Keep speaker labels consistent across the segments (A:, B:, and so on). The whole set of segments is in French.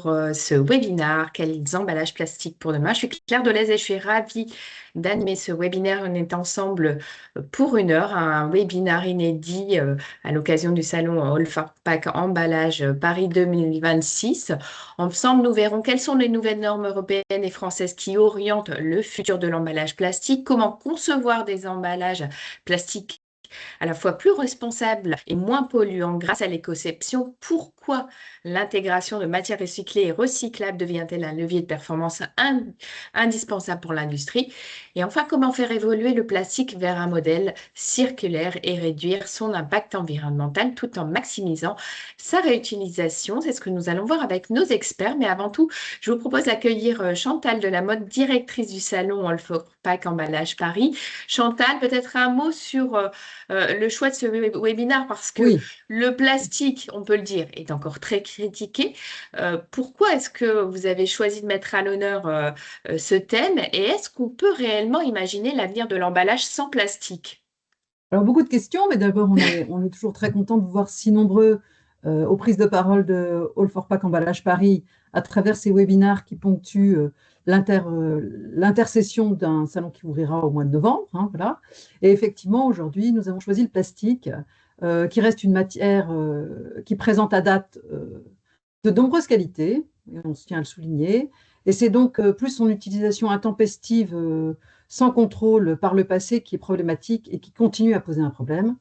A: ce webinaire, quels emballages plastiques pour demain. Je suis Claire Delez et je suis ravie d'animer ce webinaire. On est ensemble pour 1 heure, un webinaire inédit à l'occasion du salon Olfarpack Emballage Paris 2026. Ensemble, nous verrons quelles sont les nouvelles normes européennes et françaises qui orientent le futur de l'emballage plastique, comment concevoir des emballages plastiques à la fois plus responsable et moins polluant grâce à l'écoception. Pourquoi l'intégration de matières recyclées et recyclables devient-elle un levier de performance indispensable pour l'industrie? Et enfin, comment faire évoluer le plastique vers un modèle circulaire et réduire son impact environnemental tout en maximisant sa réutilisation? C'est ce que nous allons voir avec nos experts. Mais avant tout, je vous propose d'accueillir Chantal Delamode, directrice du salon Olfarpack Emballage Paris. Chantal, peut-être un mot sur le choix de ce webinaire parce que
B: Oui,
A: le plastique, on peut le dire, est encore très critiqué. Pourquoi est-ce que vous avez choisi de mettre à l'honneur ce thème et est-ce qu'on peut réellement imaginer l'avenir de l'emballage sans plastique?
B: alors beaucoup de questions, mais d'abord, on est toujours très content de vous voir si nombreux aux prises de parole de All for Pack Emballage Paris à travers ces webinaires qui ponctuent l'intersession d'un salon qui ouvrira au mois de novembre. Voilà. Et effectivement, aujourd'hui, nous avons choisi le plastique, qui reste une matière qui présente à date de nombreuses qualités, et on se tient à le souligner. Et c'est donc plus son utilisation intempestive, sans contrôle par le passé, qui est problématique et qui continue à poser un problème.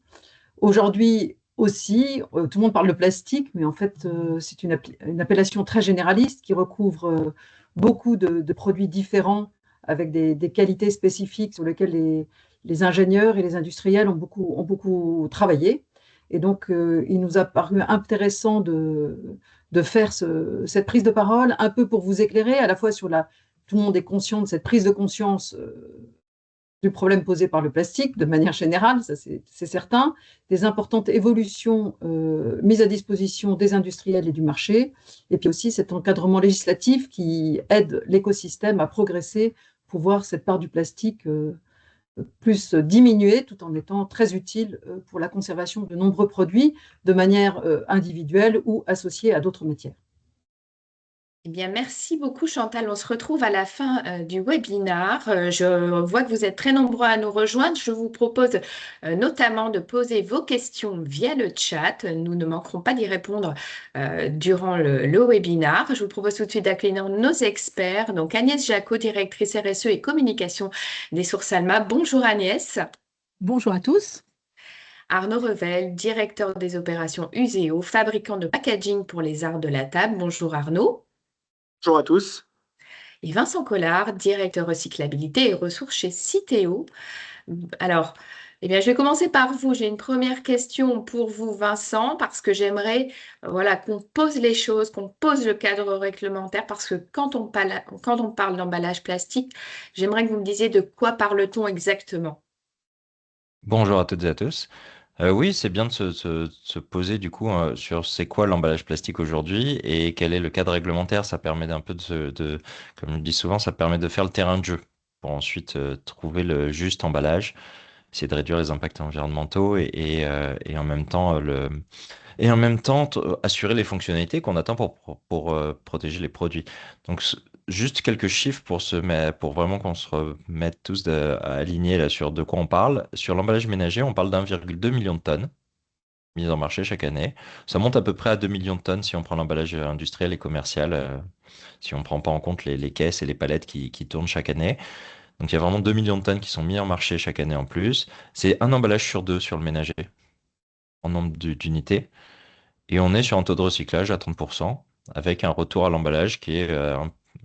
B: Aujourd'hui aussi, tout le monde parle de plastique, mais en fait, c'est une appellation très généraliste qui recouvre beaucoup de produits différents avec des qualités spécifiques sur lesquelles les ingénieurs et les industriels ont beaucoup travaillé. Et donc, il nous a paru intéressant de faire cette prise de parole, un peu pour vous éclairer, à la fois sur la... Tout le monde est conscient de cette prise de conscience du problème posé par le plastique, de manière générale, ça c'est certain, des importantes évolutions mises à disposition des industriels et du marché, et puis aussi cet encadrement législatif qui aide l'écosystème à progresser pour voir cette part du plastique plus diminuer, tout en étant très utile pour la conservation de nombreux produits de manière individuelle ou associée à d'autres matières.
A: Eh bien, merci beaucoup Chantal. On se retrouve à la fin du webinaire. Je vois que vous êtes très nombreux à nous rejoindre. Je vous propose notamment de poser vos questions via le chat. Nous ne manquerons pas d'y répondre durant le webinaire. Je vous propose tout de suite d'accueillir nos experts. Donc Agnès Jacot, directrice RSE et communication des Sources Alma. Bonjour Agnès.
C: Bonjour à tous.
A: Arnaud Revel, directeur des opérations Uséo, fabricant de packaging pour les arts de la table. Bonjour Arnaud.
D: Bonjour à tous.
A: Et Vincent Collard, directeur recyclabilité et ressources chez Citeo. Alors, eh bien, je vais commencer par vous. J'ai une première question pour vous, Vincent, parce que j'aimerais voilà, qu'on pose les choses, qu'on pose le cadre réglementaire, parce que quand on parle d'emballage plastique, j'aimerais que vous me disiez de quoi parle-t-on exactement?
E: Bonjour à toutes et à tous. Oui, c'est bien de se poser du coup sur c'est quoi l'emballage plastique aujourd'hui et quel est le cadre réglementaire. Ça permet d'un peu comme je dis souvent, ça permet de faire le terrain de jeu pour ensuite trouver le juste emballage, essayer de réduire les impacts environnementaux et en même temps assurer les fonctionnalités qu'on attend pour protéger les produits. Donc, juste quelques chiffres pour vraiment qu'on se remette tous à aligner là sur de quoi on parle. Sur l'emballage ménager, on parle d'1,2 million de tonnes mises en marché chaque année. Ça monte à peu près à 2 millions de tonnes si on prend l'emballage industriel et commercial, si on ne prend pas en compte les caisses et les palettes qui tournent chaque année. Donc, il y a vraiment 2 millions de tonnes qui sont mises en marché chaque année en plus. C'est un emballage sur deux sur le ménager en nombre d'unités. Et on est sur un taux de recyclage à 30%, avec un retour à l'emballage qui est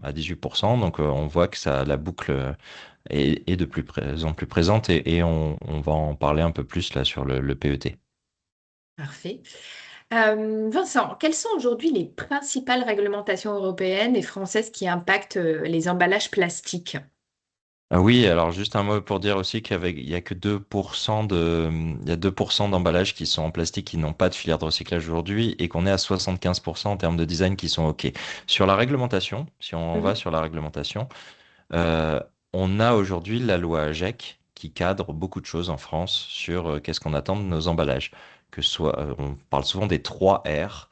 E: à 18%. Donc on voit que la boucle est de plus en plus présente et on va en parler un peu plus là sur le PET.
A: Parfait. Vincent, quelles sont aujourd'hui les principales réglementations européennes et françaises qui impactent les emballages plastiques?
E: Ah oui, alors juste un mot pour dire aussi il y a que 2% il y a 2% d'emballages qui sont en plastique qui n'ont pas de filière de recyclage aujourd'hui et qu'on est à 75% en termes de design qui sont OK. Sur la réglementation, si on va
A: Mhm.
E: sur la réglementation, Euh, on a aujourd'hui la loi AGEC qui cadre beaucoup de choses en France sur qu'est-ce qu'on attend de nos emballages. On parle souvent des 3 R,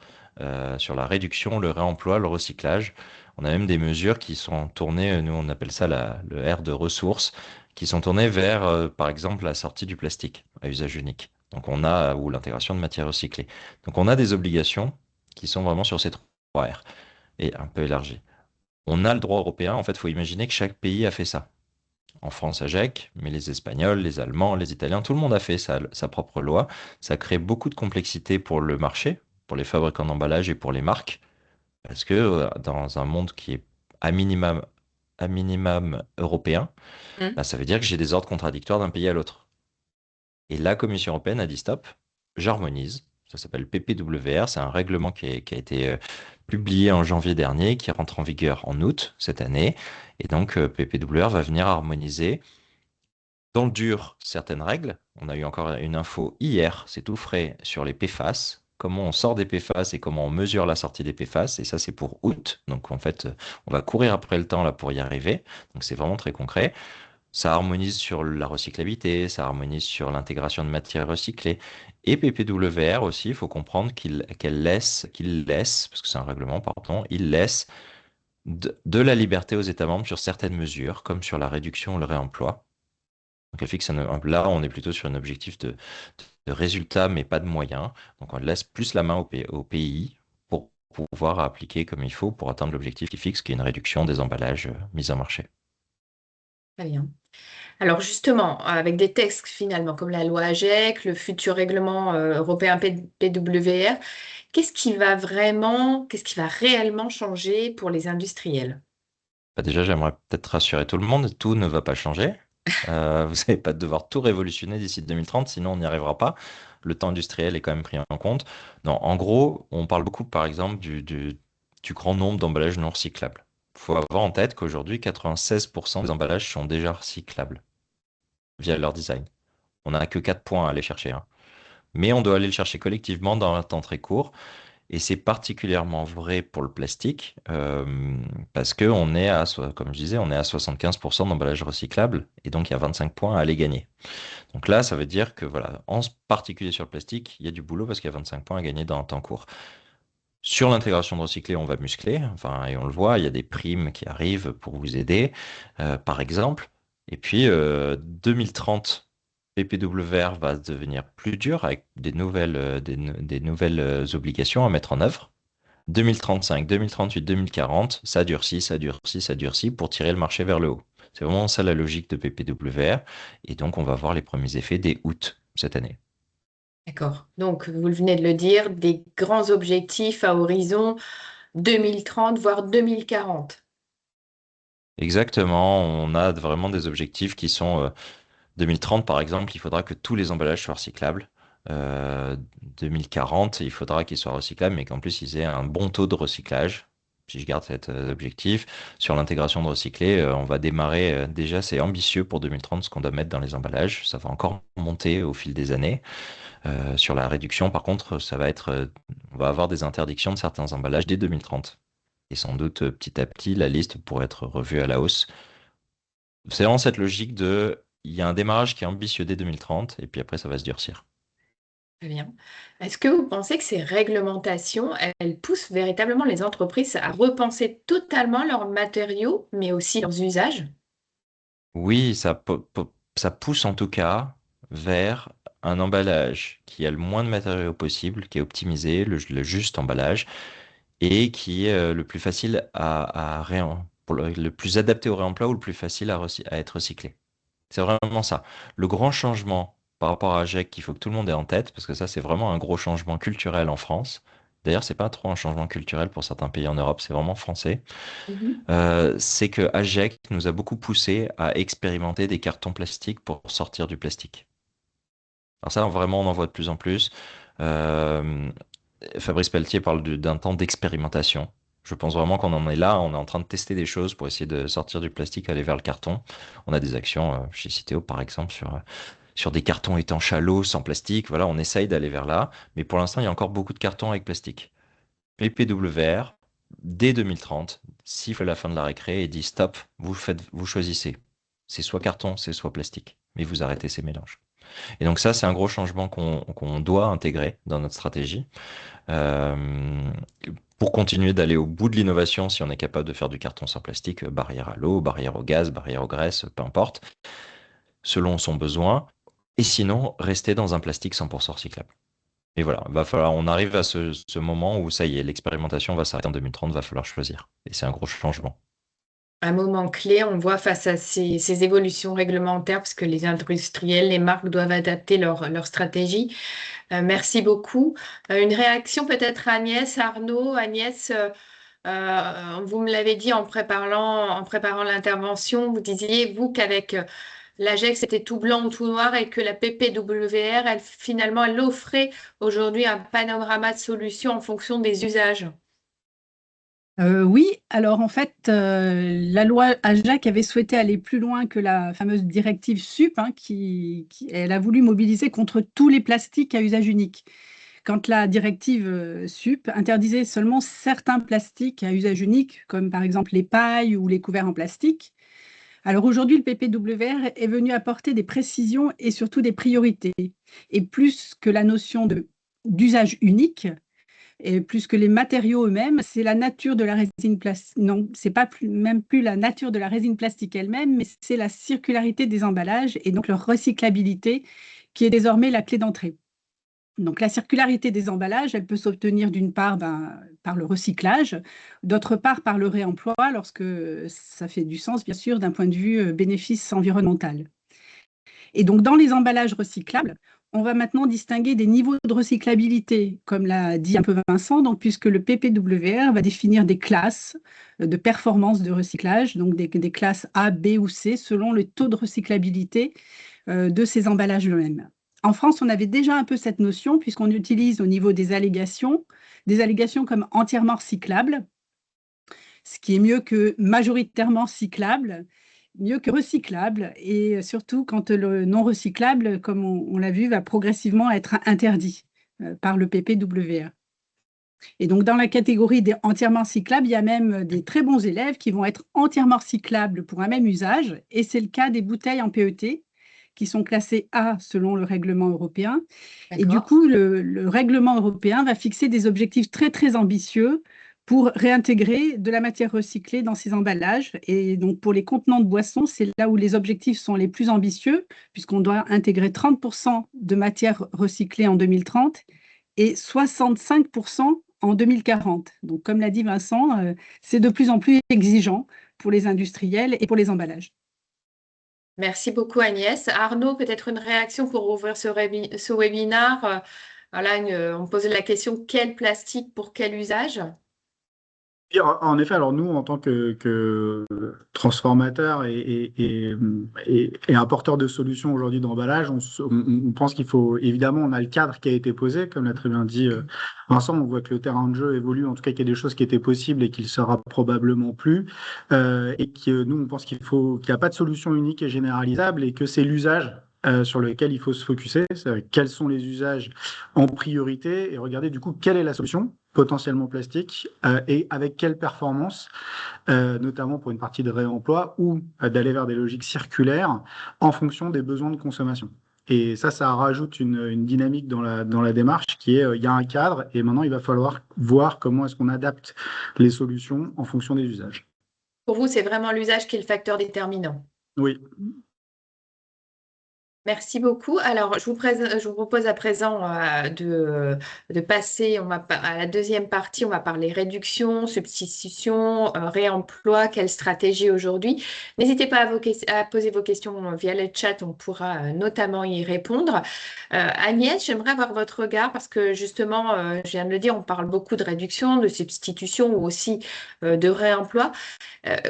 E: sur la réduction, le réemploi, le recyclage. On a même des mesures qui sont tournées, nous on appelle ça le R de ressources, qui sont tournées vers, par exemple, la sortie du plastique à usage unique. Donc on a, ou l'intégration de matières recyclées. Donc on a des obligations qui sont vraiment sur ces 3 R et un peu élargies. On a le droit européen, en fait, il faut imaginer que chaque pays a fait ça. En France, AGEC, mais les Espagnols, les Allemands, les Italiens, tout le monde a fait sa propre loi. Ça crée beaucoup de complexité pour le marché, pour les fabricants d'emballage et pour les marques, parce que dans un monde qui est à minimum européen,
A: Mm.
E: bah, ça veut dire que j'ai des ordres contradictoires d'un pays à l'autre. Et la Commission européenne a dit stop, j'harmonise. Ça s'appelle PPWR, c'est un règlement qui a été publié en janvier dernier, qui rentre en vigueur en août cette année. Et donc PPWR va venir harmoniser dans le dur certaines règles. On a eu encore une info hier, c'est tout frais, sur les PFAS, comment on sort des PFAS et comment on mesure la sortie des PFAS. Et ça, c'est pour août. Donc en fait, on va courir après le temps là pour y arriver. Donc c'est vraiment très concret. Ça harmonise sur la recyclabilité, ça harmonise sur l'intégration de matières recyclées. Et PPWR aussi, il faut comprendre qu'il laisse, parce que c'est un règlement, pardon, il laisse de la liberté aux États membres sur certaines mesures, comme sur la réduction ou le réemploi. Donc elle fixe là, on est plutôt sur un objectif de résultat, mais pas de moyens. Donc on laisse plus la main au pays pour pouvoir appliquer comme il faut pour atteindre l'objectif qu'il fixe, qui est une réduction des emballages mis en marché.
A: Très bien. Alors justement, avec des textes finalement comme la loi AGEC, le futur règlement européen PWR, qu'est-ce qui va réellement changer pour les industriels?
E: Bah, déjà, j'aimerais peut-être rassurer tout le monde, tout ne va pas changer. Vous n'allez pas devoir tout révolutionner d'ici 2030, sinon on n'y arrivera pas. Le temps industriel est quand même pris en compte. Non, en gros, on parle beaucoup, par exemple, du grand nombre d'emballages non recyclables. Il faut avoir en tête qu'aujourd'hui, 96% des emballages sont déjà recyclables via leur design. On n'a que 4 points à aller chercher, hein. Mais on doit aller le chercher collectivement dans un temps très court. Et c'est particulièrement vrai pour le plastique, parce que comme je disais, on est à 75% d'emballage recyclable, et donc il y a 25 points à aller gagner. Donc là, ça veut dire que voilà, en particulier sur le plastique, il y a du boulot parce qu'il y a 25 points à gagner dans un temps court. Sur l'intégration de recyclé, on va muscler, enfin, et on le voit, il y a des primes qui arrivent pour vous aider, par exemple. Et puis, 2030, PPWR va devenir plus dur avec des nouvelles obligations à mettre en œuvre. 2035, 2038, 2040, ça durcit, ça durcit, ça durcit pour tirer le marché vers le haut. C'est vraiment ça la logique de PPWR. Et donc, on va voir les premiers effets dès août cette année.
A: D'accord. Donc, vous venez de le dire, des grands objectifs à horizon 2030, voire 2040.
E: Exactement, on a vraiment des objectifs qui sont 2030 par exemple, il faudra que tous les emballages soient recyclables. 2040, il faudra qu'ils soient recyclables, mais qu'en plus ils aient un bon taux de recyclage. Si je garde cet objectif, sur l'intégration de recyclés, on va démarrer déjà, c'est ambitieux pour 2030 ce qu'on doit mettre dans les emballages. Ça va encore monter au fil des années. Sur la réduction, par contre, on va avoir des interdictions de certains emballages dès 2030. Et sans doute, petit à petit, la liste pourrait être revue à la hausse. C'est vraiment cette logique il y a un démarrage qui est ambitieux dès 2030, et puis après, ça va se durcir.
A: Très bien. Est-ce que vous pensez que ces réglementations, elles poussent véritablement les entreprises à repenser totalement leurs matériaux, mais aussi leurs usages?
E: Oui, ça pousse en tout cas vers un emballage qui a le moins de matériaux possible, qui est optimisé, le juste emballage, et qui est le plus facile pour le plus adapté au réemploi ou le plus facile à être recyclé. C'est vraiment ça. Le grand changement par rapport à GEC qu'il faut que tout le monde ait en tête, parce que ça, c'est vraiment un gros changement culturel en France. D'ailleurs, c'est pas trop un changement culturel pour certains pays en Europe, c'est vraiment français.
A: Mhm.
E: C'est que AGEC nous a beaucoup poussé à expérimenter des cartons plastiques pour sortir du plastique. Alors ça, vraiment, on en voit de plus en plus. Euh, Fabrice Pelletier parle d'un temps d'expérimentation. Je pense vraiment qu'on en est là. On est en train de tester des choses pour essayer de sortir du plastique, aller vers le carton. On a des actions chez Citeo, par exemple, sur des cartons étanches à l'eau sans plastique. Voilà, on essaye d'aller vers là. Mais pour l'instant, il y a encore beaucoup de cartons avec plastique. PPWR, dès 2030, siffle la fin de la récré et dit stop, vous choisissez. C'est soit carton, c'est soit plastique. Mais vous arrêtez ces mélanges. Et donc ça, c'est un gros changement qu'on doit intégrer dans notre stratégie. Euh, pour continuer d'aller au bout de l'innovation, si on est capable de faire du carton sans plastique, barrière à l'eau, barrière au gaz, barrière aux graisses, peu importe, selon son besoin. Et sinon, rester dans un plastique 100% recyclable. Et voilà, on arrive à ce moment où ça y est, l'expérimentation va s'arrêter en 2030, va falloir choisir. Et c'est un gros changement.
A: Un moment clé, on voit face à ces évolutions réglementaires, parce que les industriels, les marques doivent adapter leur stratégie. Merci beaucoup. Une réaction peut-être à Agnès, Arnaud. Agnès, vous me l'avez dit en préparant l'intervention, vous disiez, vous, qu'avec l'AGEC, c'était tout blanc ou tout noir et que la PPWR, finalement, elle offrait aujourd'hui un panorama de solutions en fonction des usages.
C: Oui, alors en fait, la loi AJAC avait souhaité aller plus loin que la fameuse directive SUP, hein, elle a voulu mobiliser contre tous les plastiques à usage unique. Quand la directive SUP interdisait seulement certains plastiques à usage unique, comme par exemple les pailles ou les couverts en plastique, alors aujourd'hui, le PPWR est venu apporter des précisions et surtout des priorités. Et plus que la notion d'usage unique, et plus que les matériaux eux-mêmes, c'est la nature de la résine plastique. Non, c'est pas même plus la nature de la résine plastique elle-même, mais c'est la circularité des emballages et donc leur recyclabilité qui est désormais la clé d'entrée. Donc la circularité des emballages, elle peut s'obtenir d'une part par le recyclage, d'autre part par le réemploi, lorsque ça fait du sens, bien sûr, d'un point de vue bénéfice environnemental. Et donc, dans les emballages recyclables, on va maintenant distinguer des niveaux de recyclabilité, comme l'a dit un peu Vincent, donc, puisque le PPWR va définir des classes de performance de recyclage, donc des classes A, B ou C, selon le taux de recyclabilité de ces emballages eux-mêmes. En France, on avait déjà un peu cette notion, puisqu'on utilise au niveau des allégations comme entièrement recyclables, ce qui est mieux que majoritairement cyclable, mieux que recyclable, et surtout quand le non recyclable, comme on l'a vu, va progressivement être interdit par le PPWR. Et donc, dans la catégorie des entièrement recyclables, il y a même des très bons élèves qui vont être entièrement recyclables pour un même usage, et c'est le cas des bouteilles en PET, qui sont classées A selon le règlement européen. Et du coup, le règlement européen va fixer des objectifs très, très ambitieux pour réintégrer de la matière recyclée dans ces emballages. Et donc, pour les contenants de boissons, c'est là où les objectifs sont les plus ambitieux, puisqu'on doit intégrer 30% de matière recyclée en 2030 et 65% en 2040. Donc, comme l'a dit Vincent, c'est de plus en plus exigeant pour les industriels et pour les emballages.
A: Merci beaucoup Agnès. Arnaud, peut-être une réaction pour ouvrir ce webinaire. Voilà, on posait la question, quel plastique pour quel usage?
D: En effet, alors nous, en tant que transformateurs et apporteurs de solutions aujourd'hui d'emballage, on pense qu'il faut, évidemment, on a le cadre qui a été posé, comme l'a très bien dit Vincent, on voit que le terrain de jeu évolue, en tout cas qu'il y a des choses qui étaient possibles et qu'il sera probablement plus, et que nous, on pense qu'il n'y a pas de solution unique et généralisable et que c'est l'usage sur lequel il faut se focuser, quels sont les usages en priorité et regarder du coup quelle est la solution potentiellement plastique et avec quelle performance, notamment pour une partie de réemploi ou d'aller vers des logiques circulaires en fonction des besoins de consommation. Et ça rajoute une dynamique dans la démarche qui est, il y a un cadre et maintenant il va falloir voir comment est-ce qu'on adapte les solutions en fonction des usages.
A: Pour vous, c'est vraiment l'usage qui est le facteur déterminant.
D: Oui.
A: Merci beaucoup. Alors, je vous propose à présent de passer à la deuxième partie. On va parler réduction, substitution, réemploi, quelle stratégie aujourd'hui. N'hésitez pas à poser vos questions via le chat, on pourra notamment y répondre. Agnès, j'aimerais avoir votre regard parce que justement, je viens de le dire, on parle beaucoup de réduction, de substitution ou aussi de réemploi.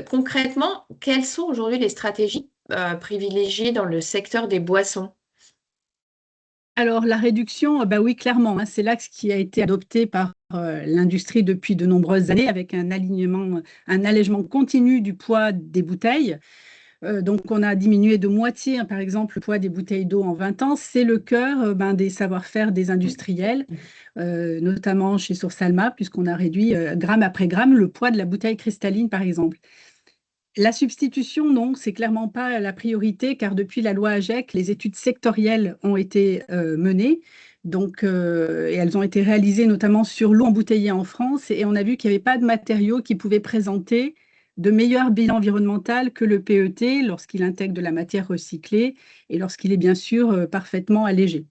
A: Concrètement, quelles sont aujourd'hui les stratégies privilégiées dans le secteur des boissons?
C: Alors, la réduction, bah oui, clairement, hein, c'est l'axe qui a été adopté par l'industrie depuis de nombreuses années avec un allègement continu du poids des bouteilles. Donc, on a diminué de moitié, hein, par exemple, le poids des bouteilles d'eau en 20 ans. C'est le cœur des savoir-faire des industriels, notamment chez Source Alma, puisqu'on a réduit gramme après gramme le poids de la bouteille cristalline, par exemple. La substitution, non, c'est clairement pas la priorité, car depuis la loi AGEC, les études sectorielles ont été menées. Donc, et elles ont été réalisées notamment sur l'eau embouteillée en France, et on a vu qu'il n'y avait pas de matériau qui pouvait présenter de meilleur bilan environnemental que le PET lorsqu'il intègre de la matière recyclée et lorsqu'il est bien sûr parfaitement allégé.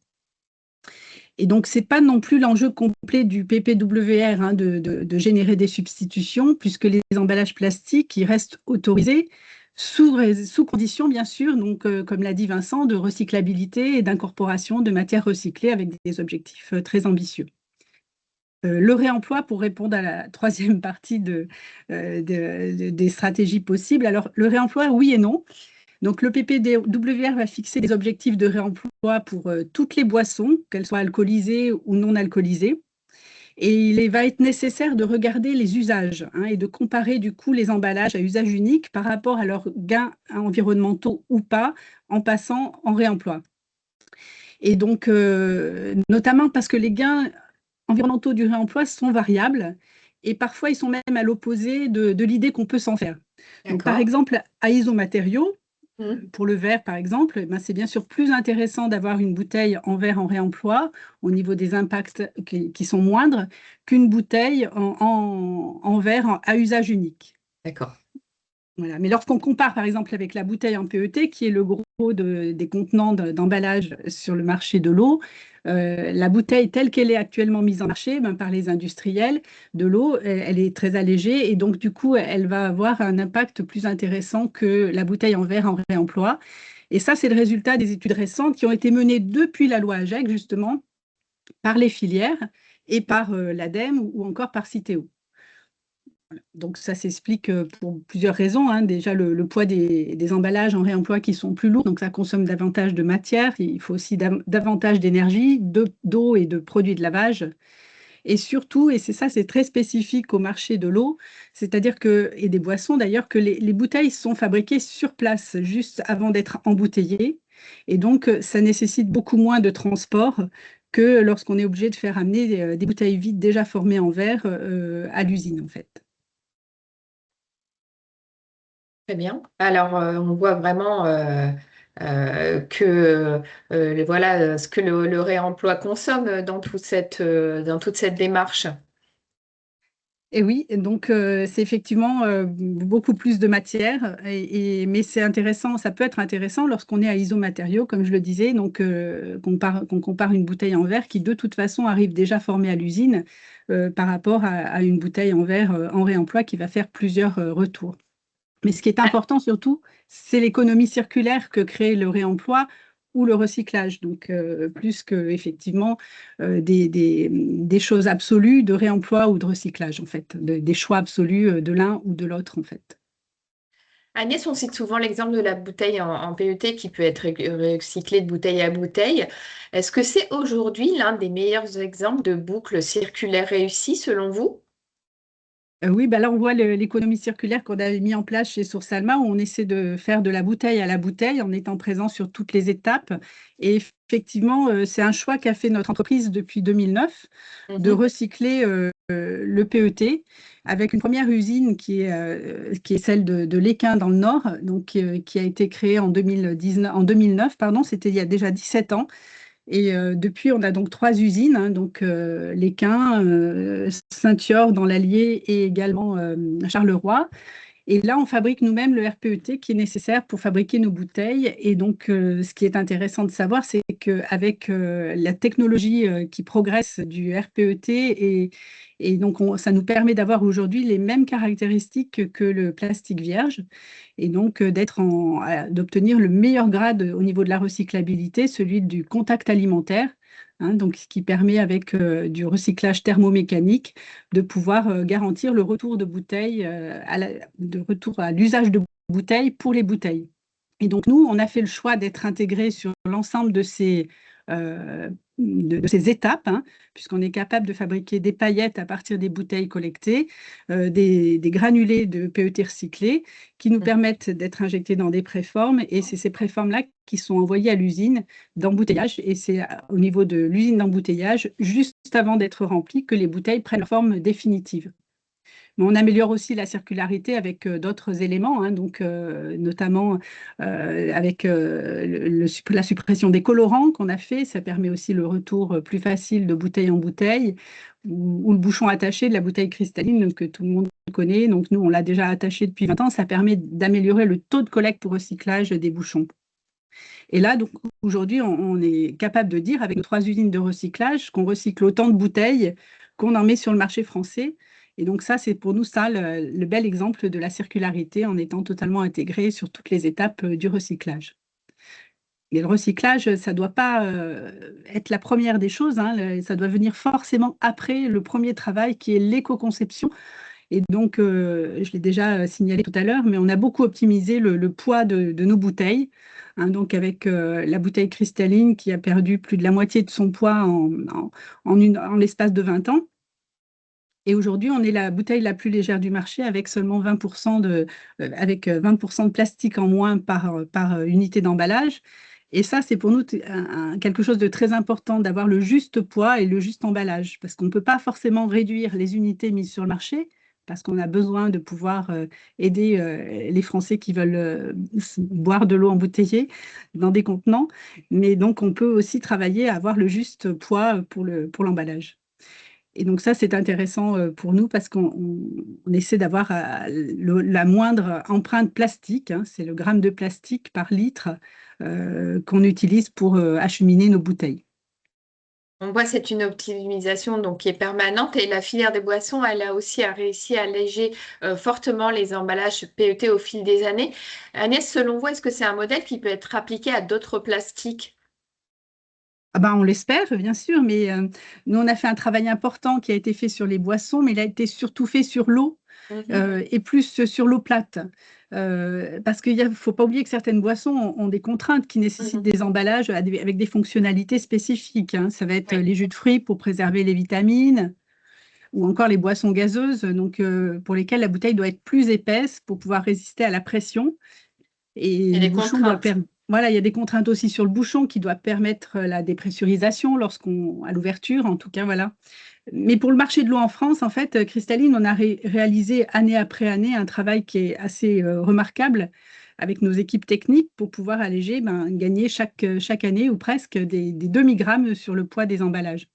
C: Et donc, ce n'est pas non plus l'enjeu complet du PPWR hein, de générer des substitutions, puisque les emballages plastiques, ils restent autorisés sous condition, bien sûr, donc, comme l'a dit Vincent, de recyclabilité et d'incorporation de matières recyclées avec des objectifs très ambitieux. Le réemploi, pour répondre à la troisième partie des stratégies possibles. Alors, le réemploi, oui et non. Donc, le PPWR va fixer des objectifs de réemploi pour toutes les boissons, qu'elles soient alcoolisées ou non alcoolisées. Et il va être nécessaire de regarder les usages hein, et de comparer du coup les emballages à usage unique par rapport à leurs gains environnementaux ou pas en passant en réemploi. Et donc, notamment parce que les gains environnementaux du réemploi sont variables et parfois ils sont même à l'opposé de l'idée qu'on peut s'en faire. Donc, par exemple, à Isomatériaux, pour le verre, par exemple, ben, c'est bien sûr plus intéressant d'avoir une bouteille en verre en réemploi au niveau des impacts qui sont moindres qu'une bouteille en verre à usage unique.
A: D'accord.
C: Voilà. Mais lorsqu'on compare, par exemple, avec la bouteille en PET, qui est le gros des contenants d'emballage sur le marché de l'eau, la bouteille telle qu'elle est actuellement mise en marché ben, par les industriels de l'eau, elle est très allégée et donc du coup, elle va avoir un impact plus intéressant que la bouteille en verre en réemploi. Et ça, c'est le résultat des études récentes qui ont été menées depuis la loi AGEC, justement, par les filières et par l'ADEME ou encore par Citeo. Donc ça s'explique pour plusieurs raisons. Hein. Déjà, le poids des emballages en réemploi qui sont plus lourds, donc ça consomme davantage de matière. Il faut aussi davantage d'énergie, d'eau et de produits de lavage. Et surtout, et c'est très spécifique au marché de l'eau, c'est-à-dire que, et des boissons d'ailleurs, que les bouteilles sont fabriquées sur place, juste avant d'être embouteillées. Et donc, ça nécessite beaucoup moins de transport que lorsqu'on est obligé de faire amener des bouteilles vides déjà formées en verre à l'usine, en fait.
A: Très bien. Alors, on voit vraiment que voilà ce que le réemploi consomme dans dans toute cette démarche.
C: Et oui, donc c'est effectivement beaucoup plus de matière, mais c'est intéressant, ça peut être intéressant lorsqu'on est à Isomatériaux, comme je le disais, donc qu'on compare une bouteille en verre qui de toute façon arrive déjà formée à l'usine par rapport à une bouteille en verre en réemploi qui va faire plusieurs retours. Mais ce qui est important surtout, c'est l'économie circulaire que crée le réemploi ou le recyclage. Donc, plus que effectivement des choses absolues de réemploi ou de recyclage, en fait, des choix absolus de l'un ou de l'autre, en fait.
A: Agnès, on cite souvent l'exemple de la bouteille en PET qui peut être recyclée de bouteille à bouteille. Est-ce que c'est aujourd'hui l'un des meilleurs exemples de boucle circulaire réussie selon vous?
C: Oui, bah là, on voit l'économie circulaire qu'on avait mis en place chez Source Alma, où on essaie de faire de la bouteille à la bouteille en étant présent sur toutes les étapes. Et effectivement, c'est un choix qu'a fait notre entreprise depuis 2009 de recycler le PET avec une première usine qui est celle de l'Équin dans le Nord, donc, qui a été créée en 2009, pardon, c'était il y a déjà 17 ans. Et depuis, on a donc 3 usines, hein, donc l'Équin, Saint-Yorre dans l'Allier et également Charleroi. Et là, on fabrique nous-mêmes le RPET qui est nécessaire pour fabriquer nos bouteilles. Et donc, ce qui est intéressant de savoir, c'est qu'avec la technologie qui progresse du RPET, et donc ça nous permet d'avoir aujourd'hui les mêmes caractéristiques que le plastique vierge, et donc d'obtenir le meilleur grade au niveau de la recyclabilité, celui du contact alimentaire. Hein, donc, ce qui permet avec du recyclage thermomécanique de pouvoir garantir le retour de bouteilles, de retour à l'usage de bouteilles pour les bouteilles. Et donc, nous, on a fait le choix d'être intégrés sur l'ensemble de ces étapes, hein, puisqu'on est capable de fabriquer des paillettes à partir des bouteilles collectées, des granulés de PET recyclés qui nous permettent d'être injectés dans des préformes. Et c'est ces préformes-là qui sont envoyées à l'usine d'embouteillage. Et c'est au niveau de l'usine d'embouteillage, juste avant d'être remplies, que les bouteilles prennent leur forme définitive. Mais on améliore aussi la circularité avec d'autres éléments, hein, donc notamment avec la suppression des colorants qu'on a fait. Ça permet aussi le retour plus facile de bouteille en bouteille ou le bouchon attaché de la bouteille cristalline que tout le monde connaît. Donc nous, on l'a déjà attaché depuis 20 ans. Ça permet d'améliorer le taux de collecte pour recyclage des bouchons. Et là, donc aujourd'hui, on est capable de dire avec nos 3 usines de recyclage qu'on recycle autant de bouteilles qu'on en met sur le marché français. Et donc ça, c'est pour nous ça le bel exemple de la circularité en étant totalement intégré sur toutes les étapes du recyclage. Mais le recyclage, ça ne doit pas être la première des choses, hein, ça doit venir forcément après le premier travail qui est l'éco-conception. Et donc, je l'ai déjà signalé tout à l'heure, mais on a beaucoup optimisé le poids de nos bouteilles, hein, donc avec la bouteille cristalline qui a perdu plus de la moitié de son poids en l'espace de 20 ans. Et aujourd'hui, on est la bouteille la plus légère du marché avec seulement 20% avec 20% de plastique en moins par unité d'emballage. Et ça, c'est pour nous quelque chose de très important d'avoir le juste poids et le juste emballage, parce qu'on ne peut pas forcément réduire les unités mises sur le marché, parce qu'on a besoin de pouvoir aider les Français qui veulent boire de l'eau embouteillée dans des contenants. Mais donc, on peut aussi travailler à avoir le juste poids pour l'emballage. Et donc ça, c'est intéressant pour nous parce qu'on essaie d'avoir la moindre empreinte plastique, hein, c'est le gramme de plastique par litre qu'on utilise pour acheminer nos bouteilles.
A: On voit c'est une optimisation donc, qui est permanente et la filière des boissons, elle a aussi réussi à alléger fortement les emballages PET au fil des années. Agnès, selon vous, est-ce que c'est un modèle qui peut être appliqué à d'autres plastiques?
C: Ah ben, on l'espère, bien sûr, mais nous, on a fait un travail important qui a été fait sur les boissons, mais il a été surtout fait sur l'eau et plus sur l'eau plate. Parce qu'il ne faut pas oublier que certaines boissons ont des contraintes qui nécessitent des emballages avec des fonctionnalités spécifiques, hein. Ça va être
A: Oui.
C: les jus de fruits pour préserver les vitamines ou encore les boissons gazeuses, donc, pour lesquelles la bouteille doit être plus épaisse pour pouvoir résister à la pression. Et
A: Il y a
C: le
A: des
C: bouchon doit
A: contraintes.
C: Voilà, il y a des contraintes aussi sur le bouchon qui doit permettre la dépressurisation à l'ouverture, en tout cas, voilà. Mais pour le marché de l'eau en France, en fait, Cristalline, on a réalisé année après année un travail qui est assez remarquable avec nos équipes techniques pour pouvoir alléger, gagner chaque année ou presque des demi-grammes sur le poids des emballages.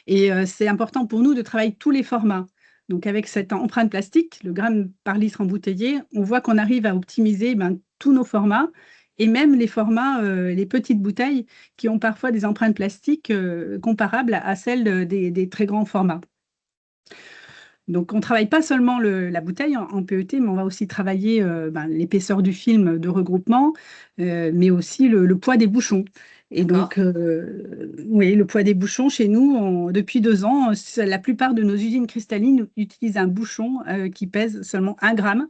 C: Et c'est important pour nous de travailler tous les formats. Donc avec cette empreinte plastique, le gramme par litre embouteillé, on voit qu'on arrive à optimiser tous nos formats et même les formats, les petites bouteilles qui ont parfois des empreintes plastiques comparables à celles des très grands formats. Donc on ne travaille pas seulement la bouteille en PET, mais on va aussi travailler l'épaisseur du film de regroupement, mais aussi le poids des bouchons. Et
A: D'accord.
C: donc, oui, le poids des bouchons, chez nous, depuis 2 ans, la plupart de nos usines cristallines utilisent un bouchon qui pèse seulement 1 gramme.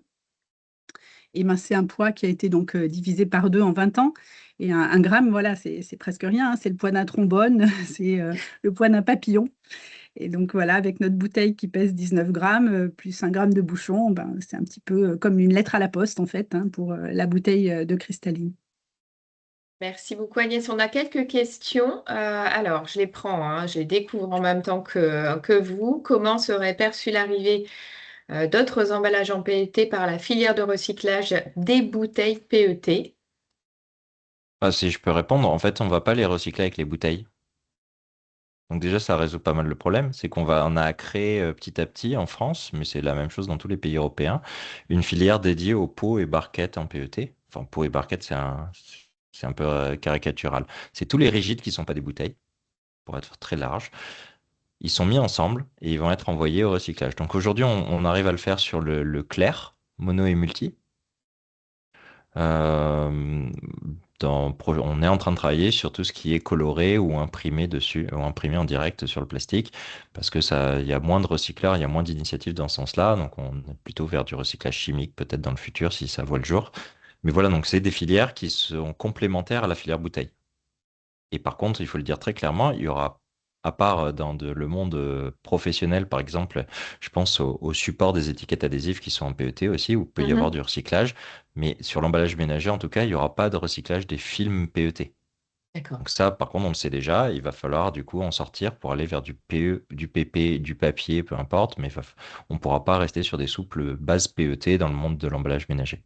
C: Et c'est un poids qui a été donc divisé par 2 en 20 ans. Et 1 gramme, voilà, c'est presque rien, hein, c'est le poids d'un trombone, c'est le poids d'un papillon. Et donc voilà, avec notre bouteille qui pèse 19 grammes, plus 1 gramme de bouchon, c'est un petit peu comme une lettre à la poste, en fait, hein, pour la bouteille de cristalline.
A: Merci beaucoup Agnès. On a quelques questions. Alors, je les prends, hein, je les découvre en même temps que vous. Comment serait perçue l'arrivée d'autres emballages en PET par la filière de recyclage des bouteilles PET?
E: Si je peux répondre, en fait, on va pas les recycler avec les bouteilles. Donc déjà, ça résout pas mal le problème. C'est on a créé petit à petit en France, mais c'est la même chose dans tous les pays européens, une filière dédiée aux pots et barquettes en PET. Enfin, pots et barquettes, c'est un peu caricatural. C'est tous les rigides qui sont pas des bouteilles, pour être très large. Ils sont mis ensemble et ils vont être envoyés au recyclage. Donc aujourd'hui, on arrive à le faire sur le clair, mono et multi. Euh, on est en train de travailler sur tout ce qui est coloré ou imprimé dessus, ou imprimé en direct sur le plastique, parce que il y a moins de recycleurs, il y a moins d'initiatives dans ce sens-là, donc on est plutôt vers du recyclage chimique peut-être dans le futur si ça voit le jour. Mais voilà, donc c'est des filières qui sont complémentaires à la filière bouteille. Et par contre, il faut le dire très clairement, il y aura, à part dans le monde professionnel, par exemple, je pense au support des étiquettes adhésives qui sont en PET aussi, où il peut y avoir du recyclage. Mais sur l'emballage ménager, en tout cas, il n'y aura pas de recyclage des films PET.
A: D'accord.
E: Donc ça, par contre, on le sait déjà, il va falloir du coup en sortir pour aller vers du PE, du PP, du papier, peu importe, mais on ne pourra pas rester sur des souples bases PET dans le monde de l'emballage ménager.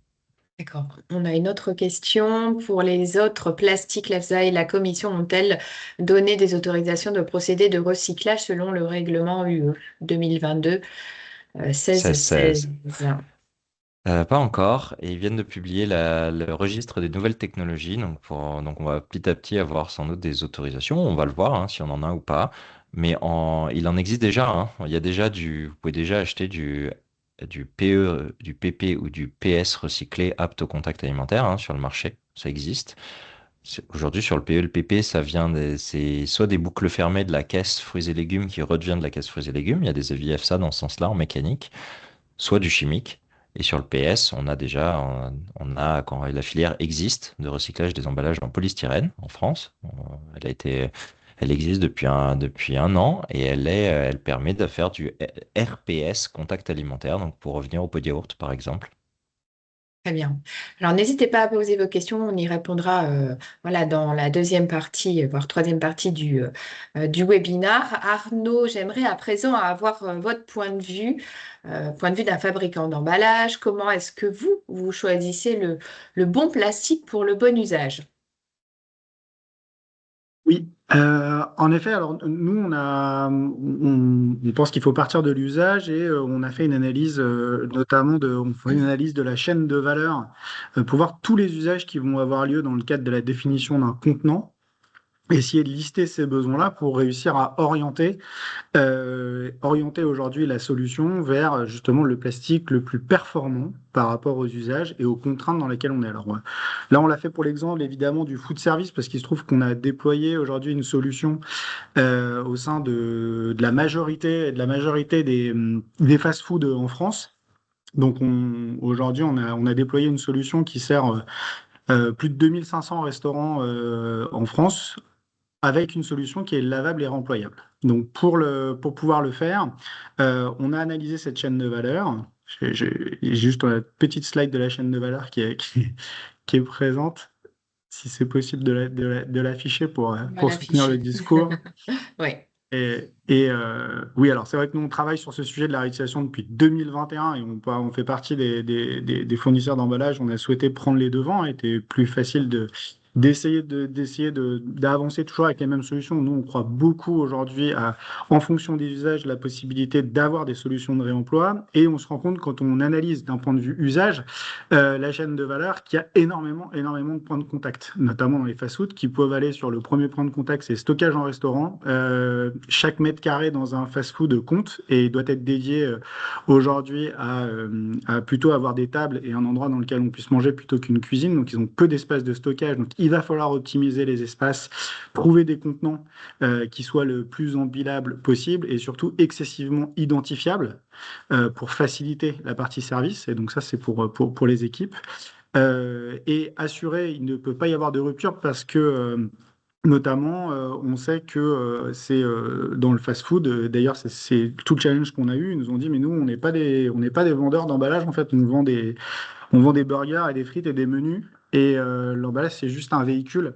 A: D'accord. On a une autre question. Pour les autres plastiques, l'EFSA et la Commission ont-elles donné des autorisations de procédés de recyclage selon le règlement UE 2022
E: 16-16.
A: 16-16?
E: Pas encore, et ils viennent de publier le registre des nouvelles technologies, donc on va petit à petit avoir sans doute des autorisations, on va le voir hein, si on en a ou pas, mais il en existe déjà, hein. Il y a déjà vous pouvez déjà acheter du PE, du PP ou du PS recyclé apte au contact alimentaire hein, sur le marché, ça existe. Aujourd'hui sur le PE, le PP, c'est soit des boucles fermées de la caisse fruits et légumes qui redevient de la caisse fruits et légumes, il y a des avis EFSA dans ce sens-là en mécanique, soit du chimique. Et sur le PS, quand la filière existe de recyclage des emballages en polystyrène en France. Elle existe depuis un an et elle permet de faire du RPS, contact alimentaire, donc pour revenir au pot de yaourt par exemple.
A: Très bien. Alors, n'hésitez pas à poser vos questions. On y répondra voilà, dans la deuxième partie, voire troisième partie du webinaire. Arnaud, j'aimerais à présent avoir votre point de vue d'un fabricant d'emballage. Comment est-ce que vous choisissez le bon plastique pour le bon usage?
D: Oui, en effet, alors nous, on pense qu'il faut partir de l'usage et on a fait une analyse, on fait une analyse de la chaîne de valeur pour voir tous les usages qui vont avoir lieu dans le cadre de la définition d'un contenant. Essayer de lister ces besoins-là pour réussir à orienter aujourd'hui la solution vers justement le plastique le plus performant par rapport aux usages et aux contraintes dans lesquelles on est. Alors là, on l'a fait pour l'exemple évidemment du food service parce qu'il se trouve qu'on a déployé aujourd'hui une solution au sein de la majorité des fast-food en France. Donc aujourd'hui, on a déployé une solution qui sert plus de 2500 restaurants en France avec une solution qui est lavable et réemployable. Donc, pour pouvoir le faire, on a analysé cette chaîne de valeur. J'ai juste la petite slide de la chaîne de valeur qui est présente, si c'est possible de l'afficher
A: On va
D: pour soutenir le
A: l'afficher.
D: discours.
A: Oui.
D: Oui, alors c'est vrai que nous, on travaille sur ce sujet de la réutilisation depuis 2021 et on fait partie des fournisseurs d'emballage. On a souhaité prendre les devants. Il était plus facile d'avancer toujours avec les mêmes solutions. Nous, on croit beaucoup aujourd'hui en fonction des usages, la possibilité d'avoir des solutions de réemploi. Et on se rend compte quand on analyse d'un point de vue usage, la chaîne de valeur qu'il y a énormément de points de contact, notamment dans les fast-food qui peuvent aller sur le premier point de contact, c'est stockage en restaurant. Chaque mètre carré dans un fast-food compte et doit être dédié aujourd'hui à plutôt avoir des tables et un endroit dans lequel on puisse manger plutôt qu'une cuisine. Donc, ils ont peu d'espace de stockage. Donc, il va falloir optimiser les espaces, trouver des contenants qui soient le plus empilables possible et surtout excessivement identifiables pour faciliter la partie service. Et donc, ça, c'est pour les équipes. Et assurer, il ne peut pas y avoir de rupture parce que notamment, on sait que c'est dans le fast-food. D'ailleurs, c'est tout le challenge qu'on a eu. Ils nous ont dit, mais nous, on n'est pas des vendeurs d'emballage. En fait, on vend des burgers et des frites et des menus. Et l'emballage, c'est juste un véhicule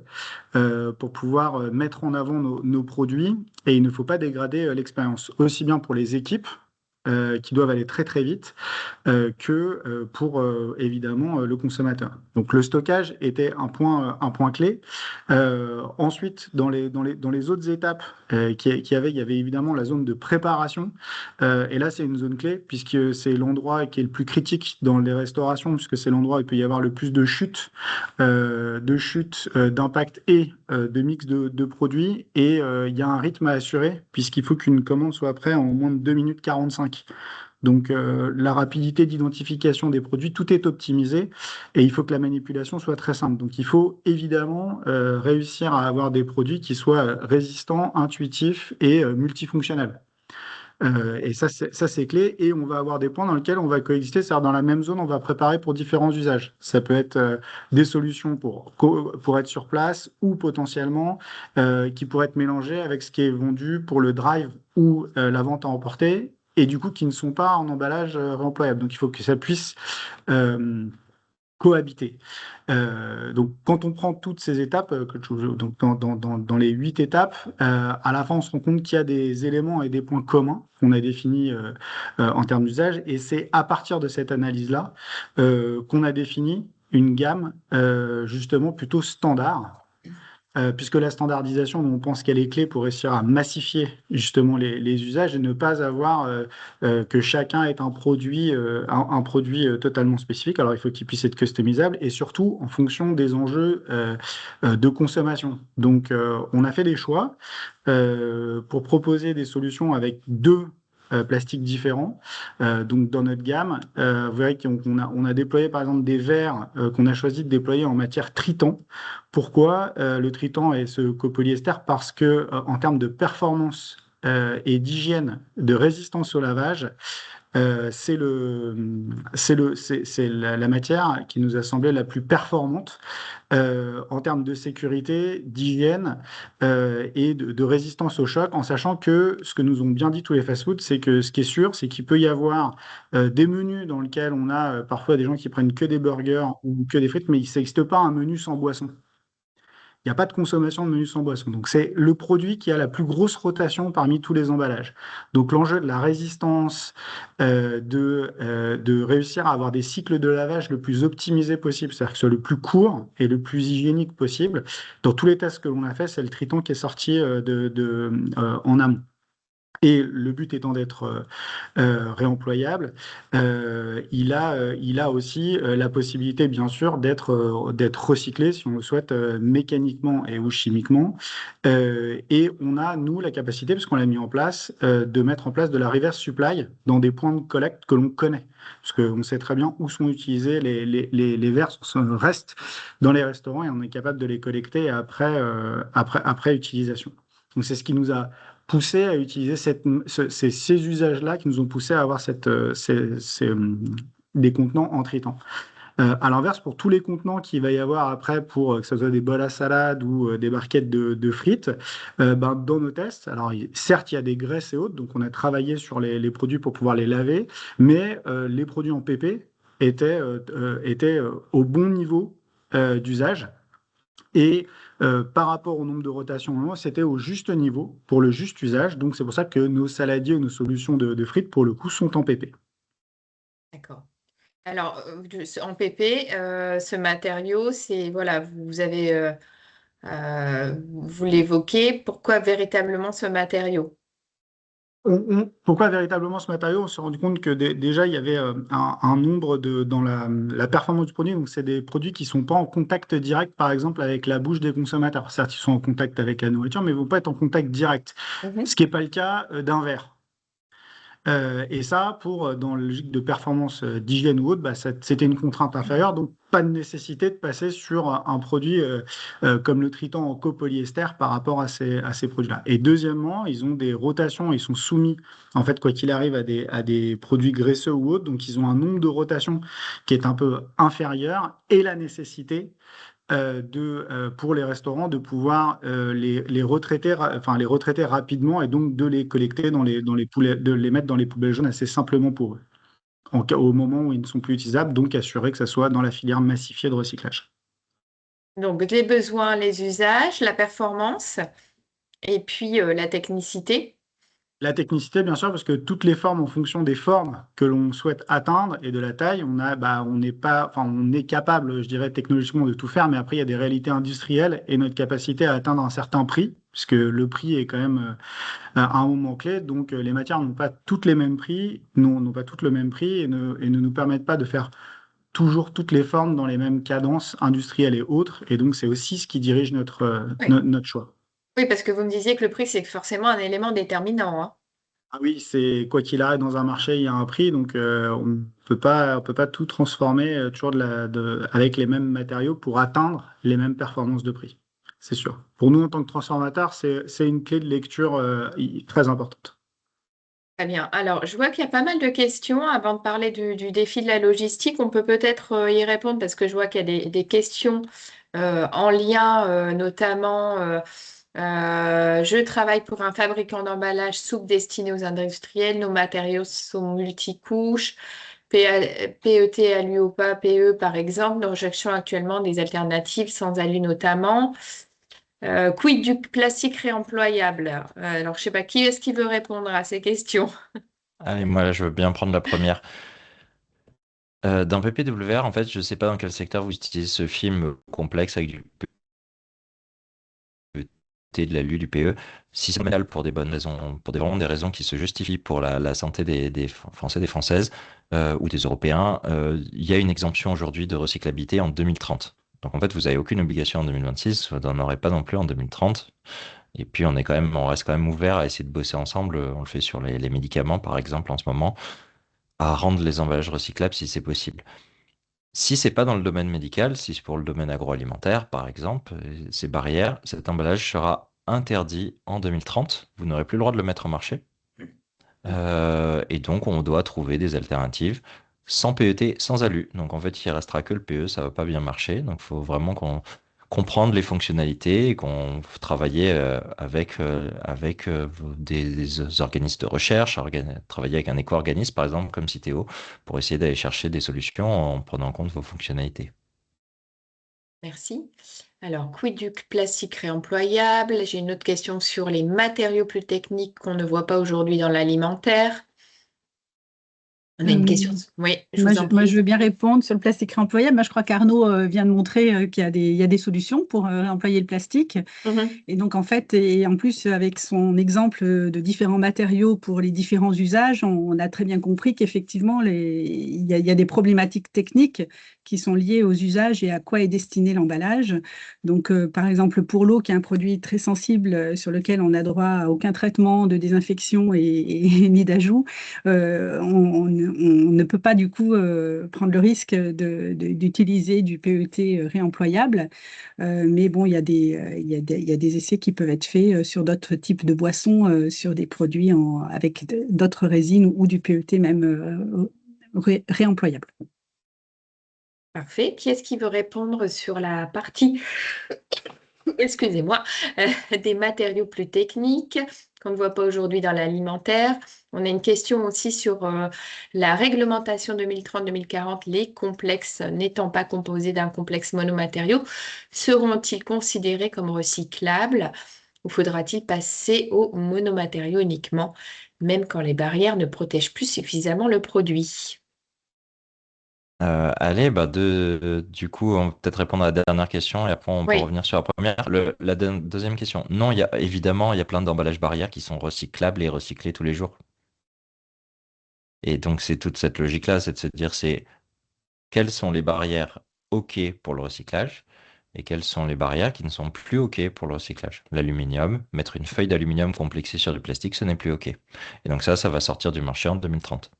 D: pour pouvoir mettre en avant nos produits. Et il ne faut pas dégrader l'expérience, aussi bien pour les équipes qui doivent aller très très vite que pour évidemment le consommateur. Donc le stockage était un point clé. Ensuite, dans les autres étapes il y avait évidemment la zone de préparation. Et là, c'est une zone clé puisque c'est l'endroit qui est le plus critique dans les restaurations, puisque c'est l'endroit où il peut y avoir le plus de chutes, d'impact et de mix de produits. Et il y a un rythme à assurer puisqu'il faut qu'une commande soit prête en moins de 2 minutes 45. Donc, la rapidité d'identification des produits, tout est optimisé et il faut que la manipulation soit très simple. Donc, il faut évidemment réussir à avoir des produits qui soient résistants, intuitifs et multifonctionnels. Et ça, c'est clé. Et on va avoir des points dans lesquels on va coexister. C'est-à-dire, dans la même zone, on va préparer pour différents usages. Ça peut être des solutions pour être sur place ou potentiellement qui pourraient être mélangées avec ce qui est vendu pour le drive ou la vente à emporter et du coup qui ne sont pas en emballage réemployable. Donc, il faut que ça puisse cohabiter. Donc, quand on prend toutes ces étapes, donc dans les 8 étapes, à la fin, on se rend compte qu'il y a des éléments et des points communs qu'on a définis en termes d'usage, et c'est à partir de cette analyse-là qu'on a défini une gamme justement plutôt standard. Puisque la standardisation, on pense qu'elle est clé pour réussir à massifier justement les usages et ne pas avoir que chacun ait un produit totalement spécifique. Alors, il faut qu'il puisse être customisable et surtout en fonction des enjeux de consommation. Donc, on a fait des choix pour proposer des solutions avec deux plastiques différents. Donc, dans notre gamme, vous verrez on a déployé par exemple des verres qu'on a choisi de déployer en matière Triton. Pourquoi le Triton et ce copolyester? Parce que en termes de performance et d'hygiène, de résistance au lavage, c'est la matière qui nous a semblé la plus performante en termes de sécurité, d'hygiène et de résistance au choc, en sachant que ce que nous ont bien dit tous les fast-foods, c'est que ce qui est sûr, c'est qu'il peut y avoir des menus dans lesquels on a parfois des gens qui prennent que des burgers ou que des frites, mais il n'existe pas un menu sans boisson. Il n'y a pas de consommation de menu sans boisson. Donc, c'est le produit qui a la plus grosse rotation parmi tous les emballages. Donc, l'enjeu de la résistance, de réussir à avoir des cycles de lavage le plus optimisés possible, c'est-à-dire que ce soit le plus court et le plus hygiénique possible. Dans tous les tests que l'on a fait, c'est le Triton qui est sorti en amont. Et le but étant d'être réemployable, il a aussi la possibilité, bien sûr, d'être recyclé, si on le souhaite, mécaniquement et ou chimiquement. Et on a, nous, la capacité, parce qu'on l'a mis en place, de mettre en place de la reverse supply dans des points de collecte que l'on connaît. Parce qu'on sait très bien où sont utilisés les verres, restent dans les restaurants et on est capable de les collecter après utilisation. Donc, c'est ce qui nous a poussé à utiliser ces usages-là qui nous ont poussé à avoir des contenants en Triton. À l'inverse, pour tous les contenants qu'il va y avoir après, pour que ce soit des bols à salade ou des barquettes de frites, dans nos tests, alors certes, il y a des graisses et autres, donc on a travaillé sur les produits pour pouvoir les laver, mais les produits en PP étaient au bon niveau d'usage. Et par rapport au nombre de rotations, c'était au juste niveau pour le juste usage. Donc, c'est pour ça que nos saladiers, nos solutions de frites, pour le coup, sont en PP.
A: D'accord. Alors, en PP, ce matériau, c'est, voilà, vous l'évoquez, pourquoi véritablement ce matériau?
D: Pourquoi véritablement ce matériau? On s'est rendu compte que déjà, il y avait un nombre dans la performance du produit. Donc, c'est des produits qui ne sont pas en contact direct, par exemple, avec la bouche des consommateurs. Certes, ils sont en contact avec la nourriture, mais ils ne vont pas être en contact direct. Ce qui n'est pas le cas d'un verre. Et ça, dans la logique de performance d'hygiène ou autre, c'était une contrainte inférieure, donc pas de nécessité de passer sur un produit comme le Triton en copolyester par rapport à ces produits-là. Et deuxièmement, ils ont des rotations, ils sont soumis, en fait, quoi qu'il arrive, à des produits graisseux ou autres, donc ils ont un nombre de rotations qui est un peu inférieur et la nécessité pour les restaurants de pouvoir les retraiter rapidement et donc de les collecter dans les de les mettre dans les poubelles jaunes assez simplement pour eux, au moment où ils ne sont plus utilisables, donc assurer que ça soit dans la filière massifiée de recyclage.
A: Donc, les besoins, les usages, la performance et puis la technicité.
D: La technicité, bien sûr, parce que toutes les formes, en fonction des formes que l'on souhaite atteindre et de la taille, on est capable, je dirais, technologiquement de tout faire, mais après, il y a des réalités industrielles et notre capacité à atteindre un certain prix, puisque le prix est quand même un moment clé. Donc, les matières n'ont pas toutes les mêmes prix, n'ont pas toutes le même prix et ne nous permettent pas de faire toujours toutes les formes dans les mêmes cadences industrielles et autres. Et donc, c'est aussi ce qui dirige notre choix.
A: Oui, parce que vous me disiez que le prix, c'est forcément un élément déterminant, hein.
D: Ah oui, c'est quoi qu'il arrive dans un marché, il y a un prix, donc on ne peut pas tout transformer toujours avec les mêmes matériaux pour atteindre les mêmes performances de prix. C'est sûr. Pour nous, en tant que transformateur, c'est une clé de lecture très importante.
A: Très bien. Alors, je vois qu'il y a pas mal de questions. Avant de parler du défi de la logistique, on peut peut-être y répondre parce que je vois qu'il y a des questions en lien, notamment, je travaille pour un fabricant d'emballage soupe destiné aux industriels. Nos matériaux sont multicouches. PET, alu ou pas, PE par exemple. Nous recherchons actuellement des alternatives sans alu notamment. Quid du plastique réemployable? Alors, je sais pas, qui est-ce qui veut répondre à ces questions?
E: Allez, moi, je veux bien prendre la première. Dans PPWR, en fait, je ne sais pas dans quel secteur vous utilisez ce film complexe avec du PET, de l'alu, du PE. Si c'est métal pour des bonnes raisons, pour vraiment des raisons qui se justifient pour la santé des Français, des Françaises ou des Européens, il y a une exemption aujourd'hui de recyclabilité en 2030. Donc en fait, vous n'avez aucune obligation en 2026, vous n'en aurez pas non plus en 2030. Et puis on reste quand même ouvert à essayer de bosser ensemble. On le fait sur les médicaments, par exemple, en ce moment, à rendre les emballages recyclables si c'est possible. Si c'est pas dans le domaine médical, si c'est pour le domaine agroalimentaire, par exemple, ces barrières, cet emballage sera interdit en 2030. Vous n'aurez plus le droit de le mettre au marché. Et donc, on doit trouver des alternatives sans PET, sans alu. Donc, en fait, il restera que le PE, ça va pas bien marcher. Donc, il faut vraiment qu'on comprendre les fonctionnalités et qu'on travaille avec des organismes de recherche, travailler avec un éco-organisme, par exemple, comme Citeo, pour essayer d'aller chercher des solutions en prenant en compte vos fonctionnalités.
A: Merci. Alors, quid du plastique réemployable? J'ai une autre question sur les matériaux plus techniques qu'on ne voit pas aujourd'hui dans l'alimentaire. On a une question. Oui, je vous en
C: Moi, je
A: prie.
C: veux bien répondre sur le plastique réemployable. Moi, je crois qu'Arnaud vient de montrer il y a des solutions pour réemployer le plastique.
A: Mhm.
C: Et donc, en fait, et en plus, avec son exemple de différents matériaux pour les différents usages, on a très bien compris qu'effectivement, il y a des problématiques techniques qui sont liées aux usages et à quoi est destiné l'emballage. Donc, par exemple, pour l'eau, qui est un produit très sensible sur lequel on n'a droit à aucun traitement de désinfection et ni d'ajout, on ne peut pas du coup prendre le risque d'utiliser du PET réemployable. Mais bon, il y a des essais qui peuvent être faits sur d'autres types de boissons, sur des produits avec d'autres résines ou du PET même réemployable.
A: Parfait. Qui est-ce qui veut répondre sur la partie, excusez-moi, des matériaux plus techniques qu'on ne voit pas aujourd'hui dans l'alimentaire? On a une question aussi sur la réglementation 2030-2040. Les complexes n'étant pas composés d'un complexe monomatériau, seront-ils considérés comme recyclables ou faudra-t-il passer aux monomatériaux uniquement, même quand les barrières ne protègent plus suffisamment le produit?
E: Allez, du coup, on va peut-être répondre à la dernière question et après on peut
A: Oui.
E: revenir sur la première. Deuxième question. Non, évidemment, il y a plein d'emballages barrières qui sont recyclables et recyclés tous les jours. Et donc, c'est toute cette logique-là, c'est de se dire, quelles sont les barrières OK pour le recyclage et quelles sont les barrières qui ne sont plus OK pour le recyclage. L'aluminium, mettre une feuille d'aluminium complexée sur du plastique, ce n'est plus OK. Et donc ça va sortir du marché en 2030.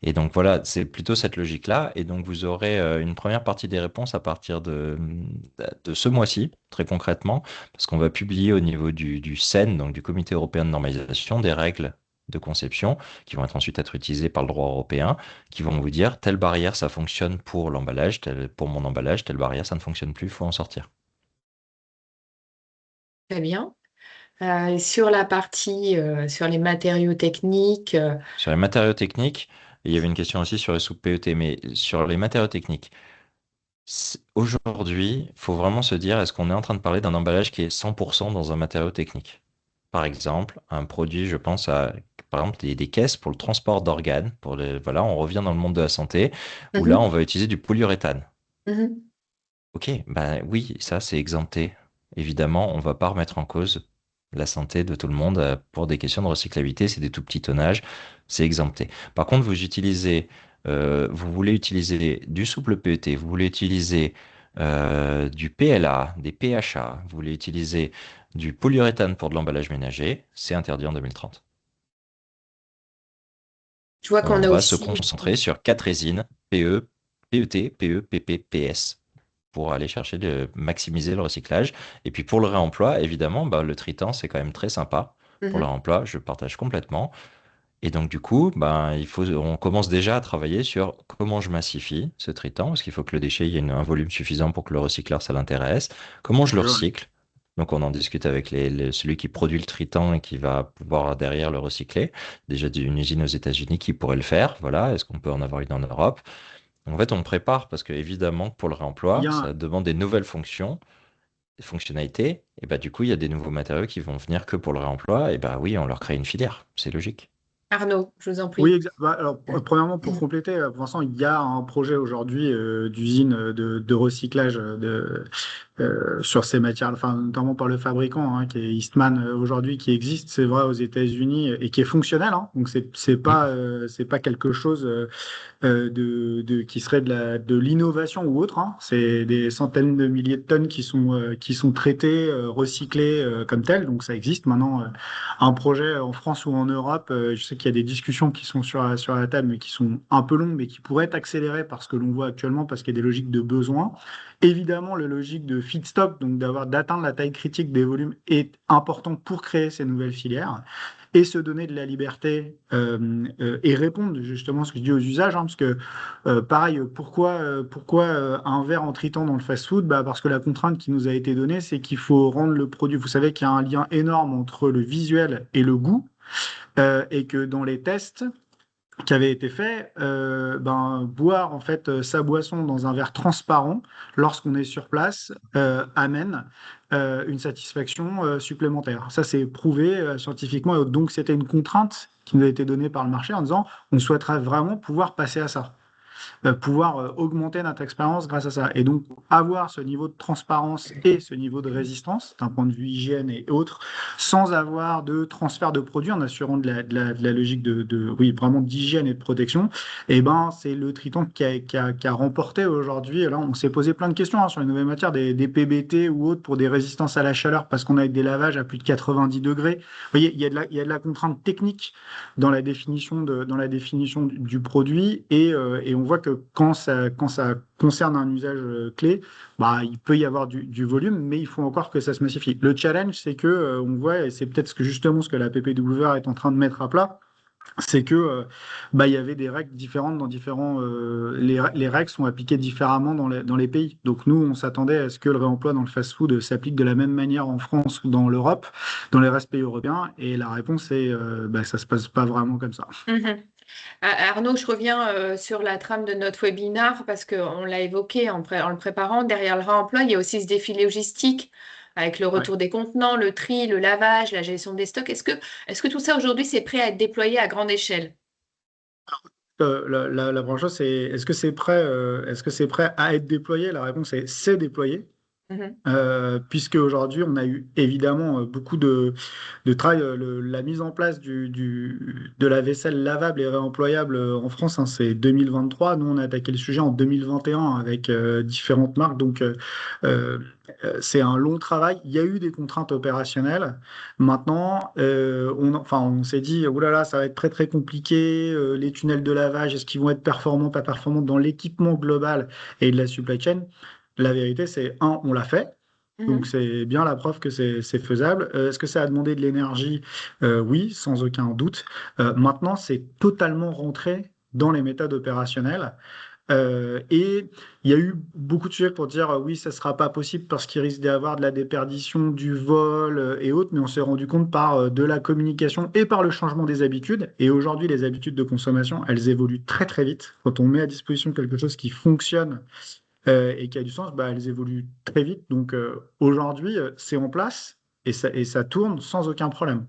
E: Et donc voilà, c'est plutôt cette logique-là. Et donc vous aurez une première partie des réponses à partir de ce mois-ci, très concrètement, parce qu'on va publier au niveau du CEN, donc du Comité européen de normalisation, des règles de conception qui vont ensuite être utilisées par le droit européen, qui vont vous dire telle barrière ça fonctionne pour l'emballage, pour mon emballage, telle barrière ça ne fonctionne plus, il faut en sortir.
A: Très bien. Sur la partie, sur les matériaux techniques,
E: Sur les matériaux techniques, il y avait une question aussi sur les soupes PET, mais sur les matériaux techniques, aujourd'hui, il faut vraiment se dire, est-ce qu'on est en train de parler d'un emballage qui est 100% dans un matériau technique? Par exemple, un produit, je pense à, par exemple, des caisses pour le transport d'organes, voilà, on revient dans le monde de la santé, où là, on
A: mhm,
E: va utiliser du polyuréthane.
A: mhm.
E: Ok, ben oui, ça, c'est exempté. Évidemment, on ne va pas remettre en cause la santé de tout le monde pour des questions de recyclabilité, c'est des tout petits tonnages, c'est exempté. Par contre, vous voulez utiliser du souple PET, vous voulez utiliser du PLA, des PHA, vous voulez utiliser du polyuréthane pour de l'emballage ménager, c'est interdit en 2030.
A: Je vois qu'on
E: On
A: a
E: va se
A: aussi,
E: concentrer sur 4 résines, PE, PET, PE, PP, PS, pour aller chercher de maximiser le recyclage. Et puis pour le réemploi, évidemment, le tritan, c'est quand même très sympa. Pour le
A: mhm.
E: réemploi, je partage complètement. Et donc du coup, on commence déjà à travailler sur comment je massifie ce tritan, parce qu'il faut que le déchet, il y ait un volume suffisant pour que le recycleur, ça l'intéresse. Comment je le
D: Sûr.
E: recycle? Donc, on en discute avec celui qui produit le traitant et qui va pouvoir derrière le recycler. Déjà d'une usine aux États-Unis qui pourrait le faire. Voilà. Est-ce qu'on peut en avoir une en Europe? En fait, on prépare parce que évidemment, pour le
D: Il
E: réemploi,
D: y a
E: ça demande des nouvelles fonctions, des fonctionnalités. Et bah, du coup, il y a des nouveaux matériaux qui vont venir que pour le réemploi. Et bah oui, on leur crée une filière. C'est logique.
A: Arnaud, je vous en
D: Oui,
A: prie.
D: alors, premièrement, pour compléter, pour l'instant, il y a un projet aujourd'hui d'usine de recyclage sur ces matières, enfin, notamment par le fabricant, hein, qui est Eastman aujourd'hui, qui existe, c'est vrai, aux États-Unis et qui est fonctionnel. Hein. Donc, c'est pas quelque chose qui serait de l'innovation ou autre. Hein. C'est des centaines de milliers de tonnes qui sont traitées, recyclées comme telles. Donc, ça existe maintenant. Un projet en France ou en Europe, je sais qu'il y a des discussions qui sont sur la table, mais qui sont un peu longues, mais qui pourraient être accélérées par ce que l'on voit actuellement, parce qu'il y a des logiques de besoin. Évidemment, la logique de feedstock, donc d'atteindre la taille critique des volumes, est important pour créer ces nouvelles filières et se donner de la liberté et répondre justement à ce que je dis aux usages, hein, parce que pareil, pourquoi un verre en tritant dans le fast-food? Bah, parce que la contrainte qui nous a été donnée, c'est qu'il faut rendre le produit. Vous savez qu'il y a un lien énorme entre le visuel et le goût, et que dans les tests qui avaient été faits, boire en fait sa boisson dans un verre transparent lorsqu'on est sur place amène une satisfaction supplémentaire. Ça, c'est prouvé scientifiquement. Et donc, c'était une contrainte qui nous a été donnée par le marché en disant on souhaiterait vraiment pouvoir passer à ça, pouvoir augmenter notre expérience grâce à ça. Et donc, avoir ce niveau de transparence et ce niveau de résistance, d'un point de vue hygiène et autres, sans avoir de transfert de produits, en assurant de la logique oui, vraiment d'hygiène et de protection, et ben, c'est le Triton qui a remporté aujourd'hui. Là, on s'est posé plein de questions hein, sur les nouvelles matières, des PBT ou autres pour des résistances à la chaleur, parce qu'on a des lavages à plus de 90 degrés. Vous voyez, il y a de la contrainte technique dans la définition du produit, et on voit que quand ça concerne un usage clé, bah, il peut y avoir du volume, mais il faut encore que ça se massifie. Le challenge, c'est que on voit, et c'est peut-être justement ce que la PPWR est en train de mettre à plat, c'est que il y avait des règles différentes dans différents. Les règles sont appliquées différemment dans les pays. Donc nous, on s'attendait à ce que le réemploi dans le fast-food s'applique de la même manière en France ou dans l'Europe, dans les restes pays européens. Et la réponse est ça se passe pas vraiment comme ça.
A: Mhm. Arnaud, je reviens sur la trame de notre webinaire parce qu'on l'a évoqué en le préparant. Derrière le réemploi, il y a aussi ce défi logistique avec le
D: Ouais.
A: retour des contenants, le tri, le lavage, la gestion des stocks. Est-ce que tout ça aujourd'hui, c'est prêt à être déployé à grande échelle?
D: La première chose, c'est est-ce que c'est prêt à être déployé? La réponse est c'est déployé.
A: Mhm.
D: Puisque aujourd'hui, on a eu évidemment beaucoup de travail. La mise en place de la vaisselle lavable et réemployable en France, hein, c'est 2023. Nous, on a attaqué le sujet en 2021 avec différentes marques. Donc, c'est un long travail. Il y a eu des contraintes opérationnelles. Maintenant, on s'est dit, oh là là, ça va être très très compliqué. Les tunnels de lavage, est-ce qu'ils vont être performants, pas performants dans l'équipement global et de la supply chain? La vérité, c'est, on l'a fait. Donc,
A: Mhm.
D: c'est bien la preuve que c'est faisable. Est-ce que ça a demandé de l'énergie? Oui, sans aucun doute. Maintenant, c'est totalement rentré dans les méthodes opérationnelles. Et il y a eu beaucoup de sujets pour dire oui, ça ne sera pas possible parce qu'il risque d'y avoir de la déperdition, du vol et autres, mais on s'est rendu compte par de la communication et par le changement des habitudes. Et aujourd'hui, les habitudes de consommation, elles évoluent très très vite. Quand on met à disposition quelque chose qui fonctionne et qui a du sens, bah, elles évoluent très vite. Donc aujourd'hui, c'est en place et ça tourne sans aucun problème.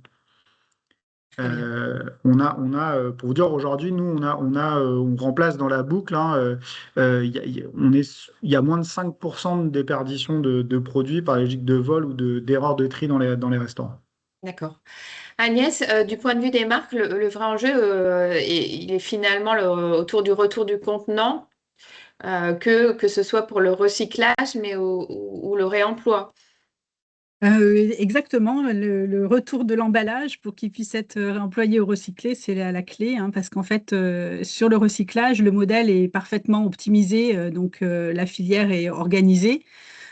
A: Très bien.
D: Pour vous dire, aujourd'hui, nous, on remplace dans la boucle, hein, il y a moins de 5% de déperdition de produits par logique de vol ou d'erreur de tri dans les restaurants.
A: D'accord. Agnès, du point de vue des marques, le vrai enjeu, il est finalement autour du retour du contenant, que ce soit pour le recyclage, mais ou le réemploi.
C: Exactement, le retour de l'emballage pour qu'il puisse être réemployé ou recyclé, c'est la clé, hein, parce qu'en fait, sur le recyclage, le modèle est parfaitement optimisé, donc la filière est organisée,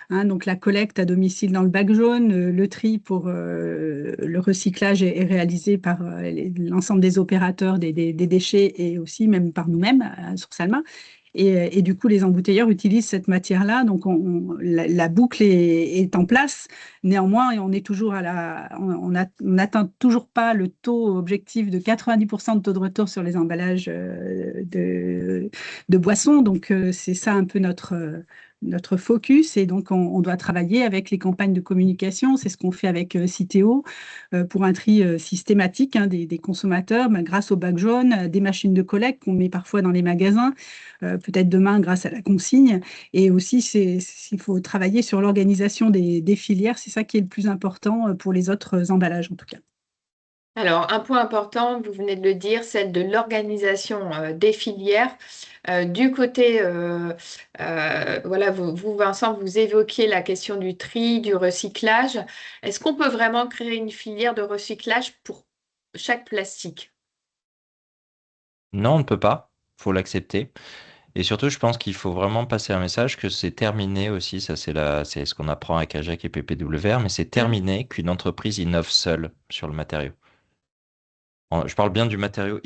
C: hein, donc la collecte à domicile dans le bac jaune, le tri pour le recyclage est réalisé par l'ensemble des opérateurs des déchets et aussi même par nous-mêmes sur Salma. Et du coup, les embouteilleurs utilisent cette matière-là. Donc, la boucle est en place. Néanmoins, on est toujours on n'atteint toujours pas le taux objectif de 90% de taux de retour sur les emballages de boissons. Donc, c'est ça un peu notre focus. Et donc, on doit travailler avec les campagnes de communication. C'est ce qu'on fait avec Citeo pour un tri systématique des consommateurs, grâce au bac jaune, des machines de collecte qu'on met parfois dans les magasins, peut-être demain grâce à la consigne. Et aussi, il faut travailler sur l'organisation des filières. C'est ça qui est le plus important pour les autres emballages, en tout cas.
A: Alors, un point important, vous venez de le dire, celle de l'organisation des filières. Du côté, voilà, vous, Vincent, vous évoquiez la question du tri, du recyclage. Est-ce qu'on peut vraiment créer une filière de recyclage pour chaque plastique?
E: Non, on ne peut pas. Il faut l'accepter. Et surtout, je pense qu'il faut vraiment passer un message que c'est terminé aussi. Ça, c'est ce qu'on apprend avec AJAC et PPWR, mais c'est
A: Hmm.
E: terminé qu'une entreprise innove seule sur le matériau. Je parle bien du matériau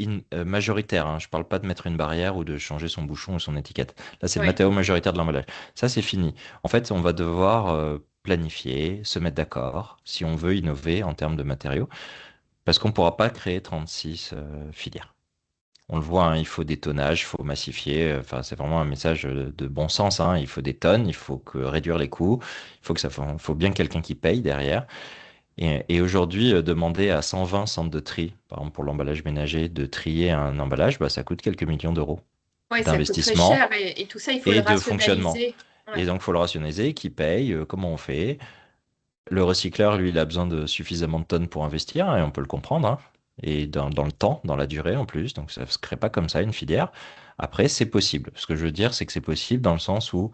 E: majoritaire, hein. Je ne parle pas de mettre une barrière ou de changer son bouchon ou son étiquette. Là, c'est le
A: Oui.
E: matériau majoritaire de l'emballage. Ça, c'est fini. En fait, on va devoir planifier, se mettre d'accord si on veut innover en termes de matériaux, parce qu'on ne pourra pas créer 36 filières. On le voit, hein, il faut des tonnages, il faut massifier. Enfin, c'est vraiment un message de bon sens, hein. Il faut des tonnes, il faut réduire les coûts, faut bien quelqu'un qui paye derrière. Et aujourd'hui, demander à 120 centres de tri, par exemple pour l'emballage ménager, de trier un emballage, bah, ça coûte quelques millions d'euros
A: Oui, ça coûte très
E: d'investissement
A: cher et tout ça, il faut le
E: et de fonctionnement.
A: rationaliser.
E: Et
A: Ouais.
E: donc, il faut le rationaliser, qui paye, comment on fait. Le recycleur, lui, il a besoin de suffisamment de tonnes pour investir, et on peut le comprendre, hein. Et dans le temps, dans la durée en plus. Donc, ça ne se crée pas comme ça, une filière. Après, c'est possible. Ce que je veux dire, c'est que c'est possible dans le sens où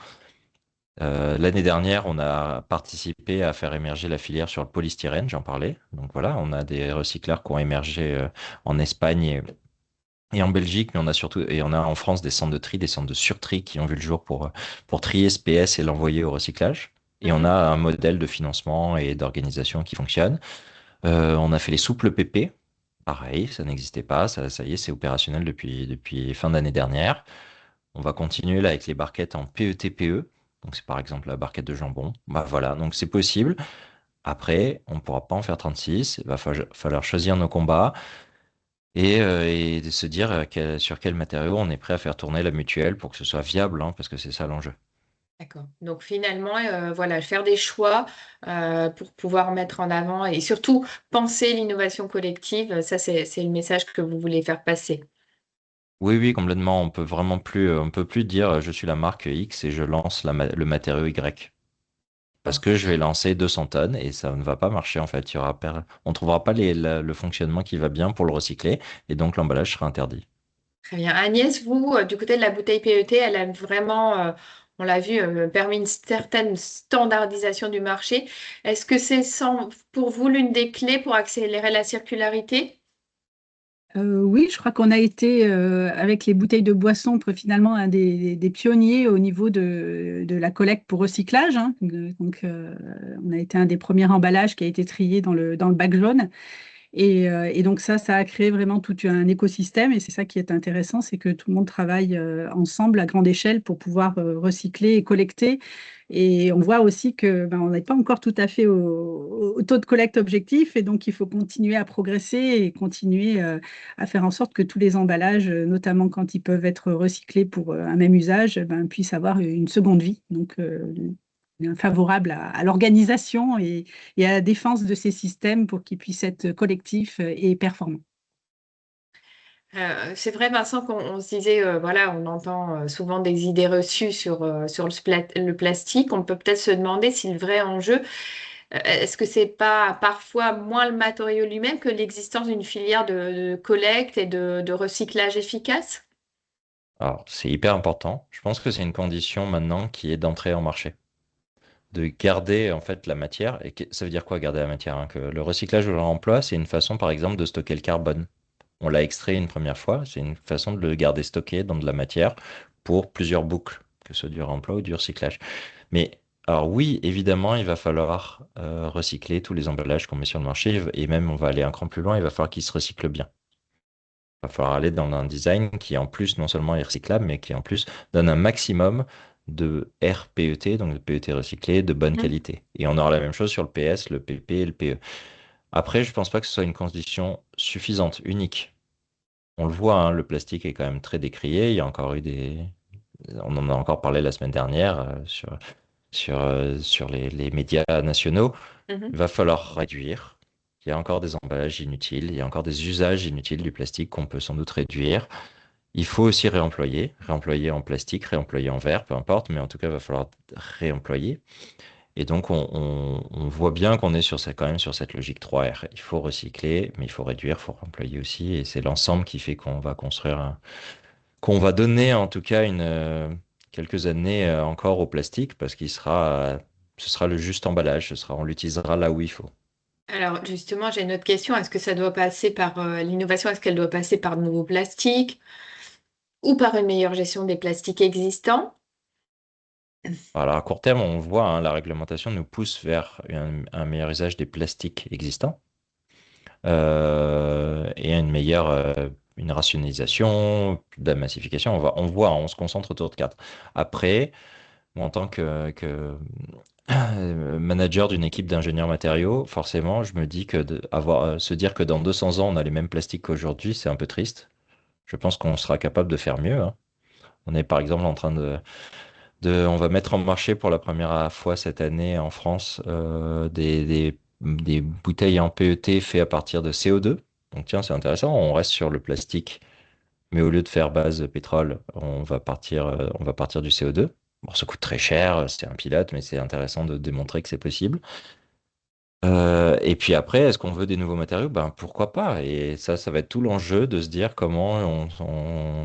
E: l'année dernière, on a participé à faire émerger la filière sur le polystyrène, j'en parlais. Donc voilà, on a des recycleurs qui ont émergé en Espagne et en Belgique, mais on a surtout, et on a en France des centres de tri, des centres de surtri qui ont vu le jour pour trier ce PS et l'envoyer au recyclage. Et on a
A: Mhm.
E: un modèle de financement et d'organisation qui fonctionne. On a fait les souples PP. Pareil, ça n'existait pas. Ça y est, c'est opérationnel depuis fin d'année dernière. On va continuer là avec les barquettes en PETPE. Donc c'est par exemple la barquette de jambon. Bah voilà, donc c'est possible. Après, on ne pourra pas en faire 36. Il va falloir choisir nos combats et de se dire sur quel matériau on est prêt à faire tourner la mutuelle pour que ce soit viable, hein, parce que c'est ça l'enjeu.
A: D'accord. Donc finalement, voilà, faire des choix pour pouvoir mettre en avant et surtout penser l'innovation collective, ça c'est le message que vous voulez faire passer.
E: Oui, oui, complètement. On peut plus dire je suis la marque X et je lance le matériau Y. Parce
A: Bon.
E: que je vais lancer 200 tonnes et ça ne va pas marcher en fait. On ne trouvera pas le fonctionnement qui va bien pour le recycler et donc l'emballage sera interdit.
A: Très bien. Agnès, vous, du côté de la bouteille PET, elle a vraiment, on l'a vu, permis une certaine standardisation du marché. Est-ce que c'est pour vous l'une des clés pour accélérer la circularité?
C: Oui, je crois qu'on a été, avec les bouteilles de boisson, finalement un des pionniers au niveau de la collecte pour recyclage, hein. Donc, on a été un des premiers emballages qui a été trié dans le bac jaune. Et donc ça a créé vraiment tout un écosystème. Et c'est ça qui est intéressant, c'est que tout le monde travaille ensemble à grande échelle pour pouvoir recycler et collecter. Et on voit aussi que on n'est pas encore tout à fait au taux de collecte objectif. Et donc, il faut continuer à progresser et continuer à faire en sorte que tous les emballages, notamment quand ils peuvent être recyclés pour un même usage, puissent avoir une seconde vie. Donc, favorable à l'organisation et à la défense de ces systèmes pour qu'ils puissent être collectifs et performants.
A: C'est vrai, Vincent, qu'on se disait, voilà, on entend souvent des idées reçues sur le plastique. On peut peut-être se demander si le vrai enjeu, est-ce que c'est pas parfois moins le matériau lui-même que l'existence d'une filière de collecte et de recyclage efficace?
E: Alors, c'est hyper important. Je pense que c'est une condition maintenant qui est d'entrer en marché. De garder en fait la matière. Et ça veut dire quoi garder la matière, hein? Que le recyclage ou le réemploi, c'est une façon par exemple de stocker le carbone. On l'a extrait une première fois, c'est une façon de le garder stocké dans de la matière pour plusieurs boucles, que ce soit du réemploi ou du recyclage. Mais alors oui, évidemment, il va falloir recycler tous les emballages qu'on met sur le marché et même on va aller un cran plus loin, il va falloir qu'ils se recyclent bien. va falloir aller dans un design qui en plus non seulement est recyclable, mais qui en plus donne un maximum de RPET, donc de PET recyclé, de bonne
A: Mhm.
E: qualité. Et on aura la même chose sur le PS, le PP et le PE. Après, je pense pas que ce soit une condition suffisante, unique. On le voit, hein, le plastique est quand même très décrié. Il y a encore eu on en a encore parlé la semaine dernière sur les médias nationaux.
A: Mhm.
E: Il va falloir réduire. Il y a encore des emballages inutiles, il y a encore des usages inutiles du plastique qu'on peut sans doute réduire. Il faut aussi réemployer en plastique, réemployer en verre, peu importe, mais en tout cas, il va falloir réemployer. Et donc, on voit bien qu'on est quand même sur cette logique 3R. Il faut recycler, mais il faut réduire, il faut réemployer aussi. Et c'est l'ensemble qui fait qu'on va qu'on va donner en tout cas quelques années encore au plastique parce ce sera le juste emballage, on l'utilisera là où il faut.
A: Alors justement, j'ai une autre question. Est-ce que ça doit passer par l'innovation? Est-ce qu'elle doit passer par de nouveaux plastiques ou par une meilleure gestion des plastiques existants?
E: Alors à court terme, on voit, hein, la réglementation nous pousse vers un meilleur usage des plastiques existants et une rationalisation, de la massification. On voit, on se concentre autour de quatre. Après, moi, en tant que manager d'une équipe d'ingénieurs matériaux, forcément, je me dis que se dire que dans 200 ans, on a les mêmes plastiques qu'aujourd'hui, c'est un peu triste. Je pense qu'on sera capable de faire mieux, hein. On est par exemple en train on va mettre en marché pour la première fois cette année en France des bouteilles en PET faites à partir de CO2. Donc tiens, c'est intéressant, on reste sur le plastique, mais au lieu de faire base pétrole, on va partir du CO2. Bon, ça coûte très cher, c'est un pilote, mais c'est intéressant de démontrer que c'est possible. Et puis après, est-ce qu'on veut des nouveaux matériaux? Ben pourquoi pas? Et ça va être tout l'enjeu de se dire comment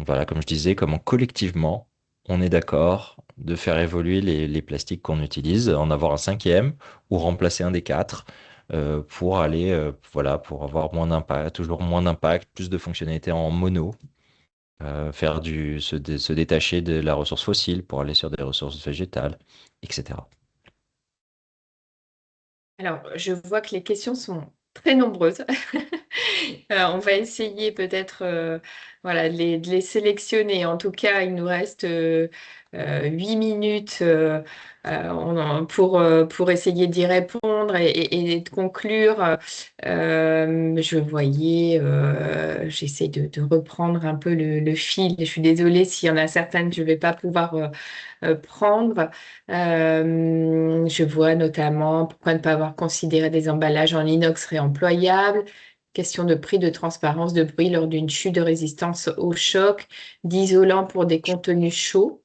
E: voilà, comme je disais, comment collectivement on est d'accord de faire évoluer les plastiques qu'on utilise, en avoir un cinquième ou remplacer un des quatre pour aller, voilà, pour avoir moins d'impact, toujours moins d'impact, plus de fonctionnalités en mono, se détacher de la ressource fossile pour aller sur des ressources végétales, etc.
A: Alors, je vois que les questions sont très nombreuses. On va essayer peut-être voilà, de les sélectionner. En tout cas, il nous reste 8 minutes pour essayer d'y répondre et de conclure. Je voyais, j'essaie de reprendre un peu le fil. Je suis désolée s'il y en a certaines que je ne vais pas pouvoir prendre. Je vois notamment pourquoi ne pas avoir considéré des emballages en inox réemployables. Question de prix, de transparence, de bruit lors d'une chute, de résistance au choc, d'isolant pour des contenus chauds.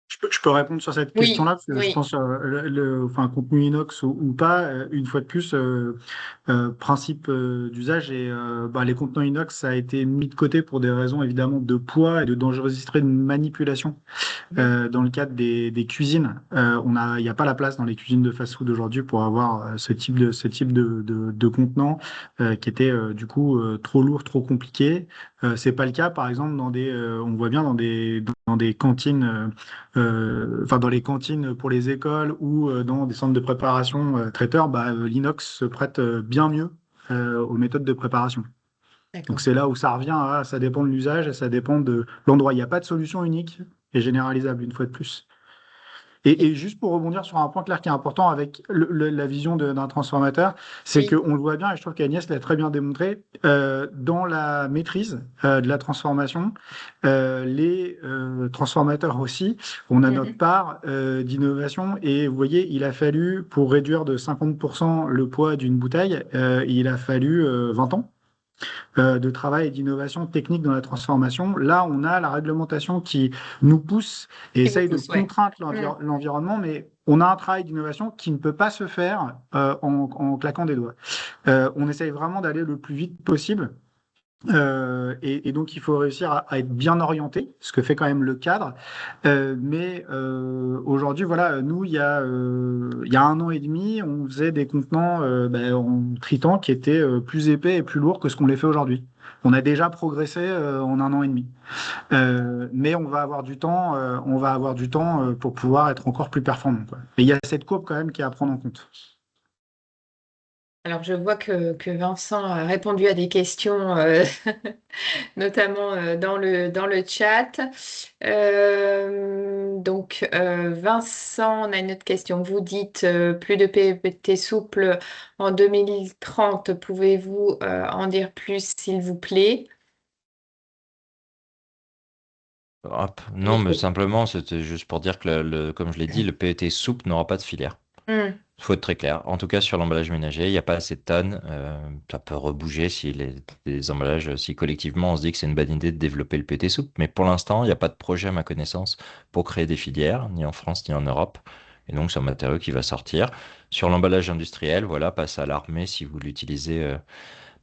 D: Je peux répondre sur cette
A: Oui,
D: question-là, parce que je
A: oui.
D: pense, enfin, contenu inox ou pas, une fois de plus, principe d'usage et bah, les contenants inox, ça a été mis de côté pour des raisons évidemment de poids et de dangerosité de manipulation. Dans le cadre des cuisines, il n'y a pas la place dans les cuisines de fast-food aujourd'hui pour avoir ce type de contenant qui était du coup trop lourd, trop compliqué. C'est pas le cas, par exemple, on voit bien dans des cantines, enfin dans les cantines pour les écoles ou dans des centres de préparation traiteurs, bah, l'inox se prête bien mieux aux méthodes de préparation. Donc
A: D'accord.
D: c'est là où ça revient ça dépend de l'usage et ça dépend de l'endroit. Il n'y a pas de solution unique et généralisable une fois de plus. Et juste pour rebondir sur un point clair qui est important avec la vision d'un transformateur, c'est
A: Oui.
D: qu'on le voit bien, et je trouve qu'Agnès l'a très bien démontré, dans la maîtrise de la transformation, les transformateurs aussi, on a notre
A: Mhm.
D: part d'innovation. Et vous voyez, il a fallu, pour réduire de 50% le poids d'une bouteille, il a fallu 20 ans de travail et d'innovation technique dans la transformation. Là, on a la réglementation qui nous pousse et
A: Qui vous
D: essaye de
A: pousse, ouais.
D: contraindre
A: Mm.
D: l'environnement, mais on a un travail d'innovation qui ne peut pas se faire en claquant des doigts. On essaye vraiment d'aller le plus vite possible. Et donc, il faut réussir à être bien orienté, ce que fait quand même le cadre. Mais aujourd'hui, voilà, nous, il y a 1 an et demi, on faisait des contenants en tritan qui étaient plus épais et plus lourds que ce qu'on les fait aujourd'hui. On a déjà progressé en 1 an et demi. Mais on va avoir du temps pour pouvoir être encore plus performant, quoi. Et il y a cette courbe quand même qui est à prendre en compte.
A: Alors, je vois que Vincent a répondu à des questions, notamment dans le chat. Vincent, on a une autre question. Vous dites plus de PET souple en 2030. Pouvez-vous en dire plus, s'il vous plaît?
E: Hop. Non,
A: Oui,
E: mais
A: c'est-
E: simplement, c'était juste pour dire que, comme je l'ai dit, le PET souple n'aura pas de filière.
A: Hmm,
E: Il faut être très clair. En tout cas, sur l'emballage ménager, il n'y a pas assez de tonnes. Ça peut rebouger si les emballages, si collectivement on se dit que c'est une bonne idée de développer le PET souple. Mais pour l'instant, il n'y a pas de projet, à ma connaissance, pour créer des filières, ni en France, ni en Europe. Et donc, c'est un matériau qui va sortir. Sur l'emballage industriel, voilà, passe à l'armée si vous l'utilisez,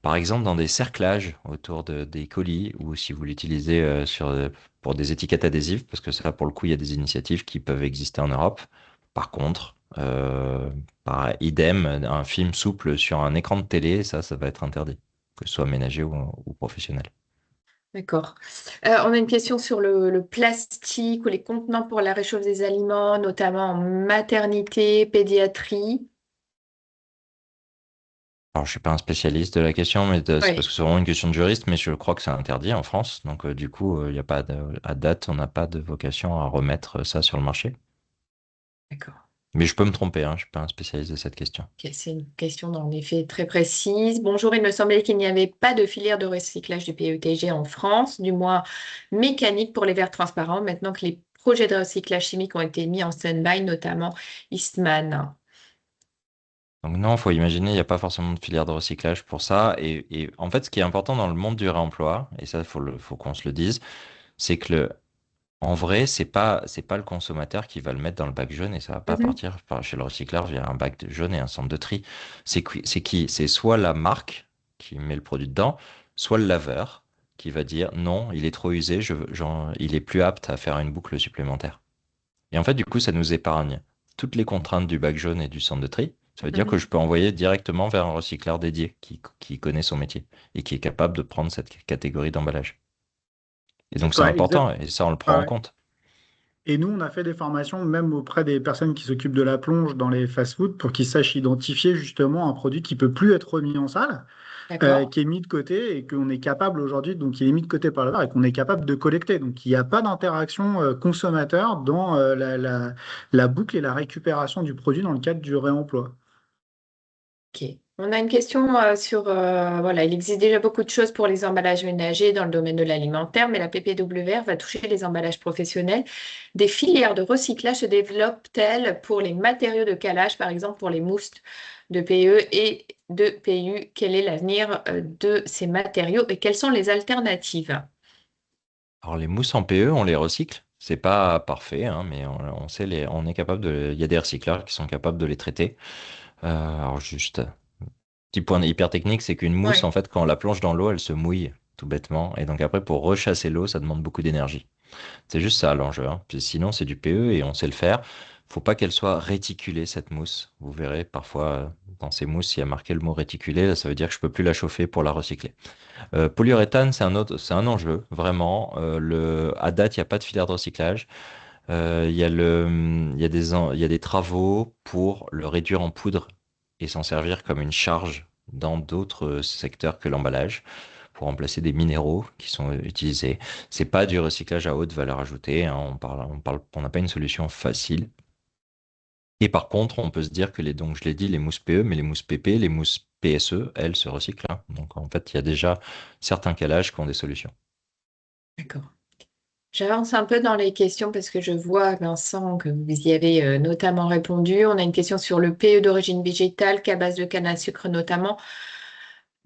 E: par exemple, dans des cerclages autour des colis ou si vous l'utilisez pour des étiquettes adhésives, parce que ça, pour le coup, il y a des initiatives qui peuvent exister en Europe. Par contre, par idem, un film souple sur un écran de télé, ça va être interdit, que ce soit ménager ou professionnel.
A: d'accord. On a une question sur le plastique ou les contenants pour la réchauffe des aliments, notamment en maternité, pédiatrie.
E: Alors, je suis pas un spécialiste de la question, mais c'est parce
A: Oui,
E: que c'est vraiment une question de juriste, mais je crois que c'est interdit en France. Donc, du coup, il y a pas à date, on n'a pas de vocation à remettre ça sur le marché.
A: d'accord.
E: Mais je peux me tromper, hein, je suis pas un spécialiste de cette question.
A: Ok, c'est une question en effet très précise. Bonjour, il me semblait qu'il n'y avait pas de filière de recyclage du PETG en France, du moins mécanique pour les verres transparents, maintenant que les projets de recyclage chimique ont été mis en stand-by, notamment Eastman.
E: Donc non, faut imaginer, il n'y a pas forcément de filière de recyclage pour ça. Et en fait, ce qui est important dans le monde du réemploi, et ça, faut qu'on se le dise, c'est que en vrai, c'est pas le consommateur qui va le mettre dans le bac jaune et ça va pas
A: Mhm.
E: partir chez le recycleur via un bac jaune et un centre de tri. C'est qui? C'est soit la marque qui met le produit dedans, soit le laveur qui va dire non, il est trop usé, il est plus apte à faire une boucle supplémentaire. Et en fait, du coup, ça nous épargne toutes les contraintes du bac jaune et du centre de tri. Ça veut dire que
A: Mhm.
E: je peux envoyer directement vers un recycleur dédié qui connaît son métier et qui est capable de prendre cette catégorie d'emballage. Et donc, c'est
D: Ouais, exact.
E: important et ça, on le
D: Ouais,
E: prend en
D: ouais.
E: compte.
D: Et nous, on a fait des formations même auprès des personnes qui s'occupent de la plonge dans les fast-foods pour qu'ils sachent identifier justement un produit qui peut plus être remis en salle,
A: D'accord.
D: qui est mis de côté et qu'on est capable aujourd'hui, donc il est mis de côté par le VAR et qu'on est capable de collecter. Donc il n'y a pas d'interaction consommateur dans la boucle et la récupération du produit dans le cadre du réemploi.
A: Ok. On a une question voilà, il existe déjà beaucoup de choses pour les emballages ménagers dans le domaine de l'alimentaire, mais la PPWR va toucher les emballages professionnels. Des filières de recyclage se développent-elles pour les matériaux de calage, par exemple pour les mousses de PE et de PU? Quel est l'avenir de ces matériaux et quelles sont les alternatives?
E: Alors, les mousses en PE, on les recycle. C'est pas parfait, hein, mais on sait on est capable il y a des recycleurs qui sont capables de les traiter. Alors, juste, petit point hyper technique, c'est qu'une mousse,
A: Oui,
E: en fait, quand on la plonge dans l'eau, elle se mouille, tout bêtement. Et donc, après, pour rechasser l'eau, ça demande beaucoup d'énergie. C'est juste ça l'enjeu, hein. Puis sinon, c'est du PE et on sait le faire. Faut pas qu'elle soit réticulée, cette mousse. Vous verrez, parfois, dans ces mousses, il y a marqué le mot réticulé. Là, ça veut dire que je peux plus la chauffer pour la recycler. Polyuréthane, c'est un enjeu, vraiment. À date, il n'y a pas de filière de recyclage. Il y a des travaux pour le réduire en poudre et s'en servir comme une charge dans d'autres secteurs que l'emballage, pour remplacer des minéraux qui sont utilisés. C'est pas du recyclage à haute valeur ajoutée, hein. On n'a pas une solution facile. Et par contre, on peut se dire que donc je l'ai dit, les mousses PE, mais les mousses PP, les mousses PSE, elles se recyclent, hein. Donc en fait, il y a déjà certains calages qui ont des solutions.
A: d'accord. J'avance un peu dans les questions parce que je vois, Vincent, que vous y avez notamment répondu. On a une question sur le PE d'origine végétale, qu'à base de canne à sucre notamment.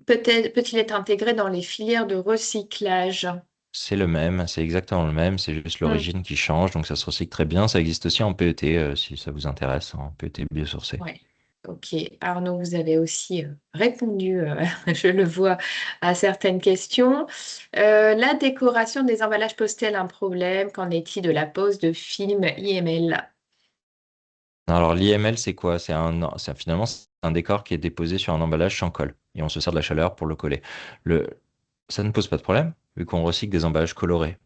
A: Peut-il être intégré dans les filières de recyclage?
E: C'est le même, c'est exactement le même, c'est juste l'origine qui change, donc ça se recycle très bien. Ça existe aussi en PET, si ça vous intéresse, en PET biosourcé.
A: Oui. Ok. Arnaud, vous avez aussi répondu, je le vois, à certaines questions. La décoration des emballages pose-t-elle un problème? Qu'en est-il de la pose de film IML?
E: Alors l'IML, c'est quoi? Finalement, c'est un décor qui est déposé sur un emballage sans colle, et on se sert de la chaleur pour le coller. Ça ne pose pas de problème, vu qu'on recycle des emballages colorés.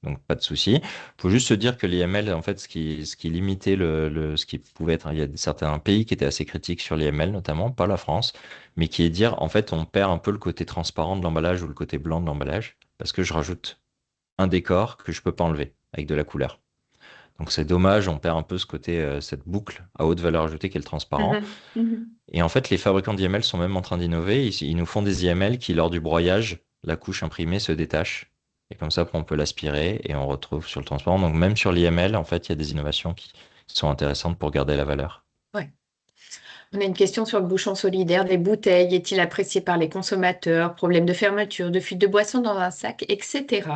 E: Donc, pas de souci. Il faut juste se dire que l'IML, en fait, ce qui limitait ce qui pouvait être, il y a certains pays qui étaient assez critiques sur l'IML, notamment, pas la France, mais qui est dire, en fait, on perd un peu le côté transparent de l'emballage ou le côté blanc de l'emballage, parce que je rajoute un décor que je peux pas enlever avec de la couleur. Donc, c'est dommage, on perd un peu ce côté, cette boucle à haute valeur ajoutée qui est le transparent.
A: Mhm. Mhm.
E: Et en fait, les fabricants d'IML sont même en train d'innover. Ils nous font des IML qui, lors du broyage, la couche imprimée se détache. Et comme ça, on peut l'aspirer et on retrouve sur le transparent. Donc même sur l'IML, en fait, il y a des innovations qui sont intéressantes pour garder la valeur.
A: Ouais. On a une question sur le bouchon solidaire des bouteilles. Est-il apprécié par les consommateurs? Problème de fermeture, de fuite de boisson dans un sac, etc.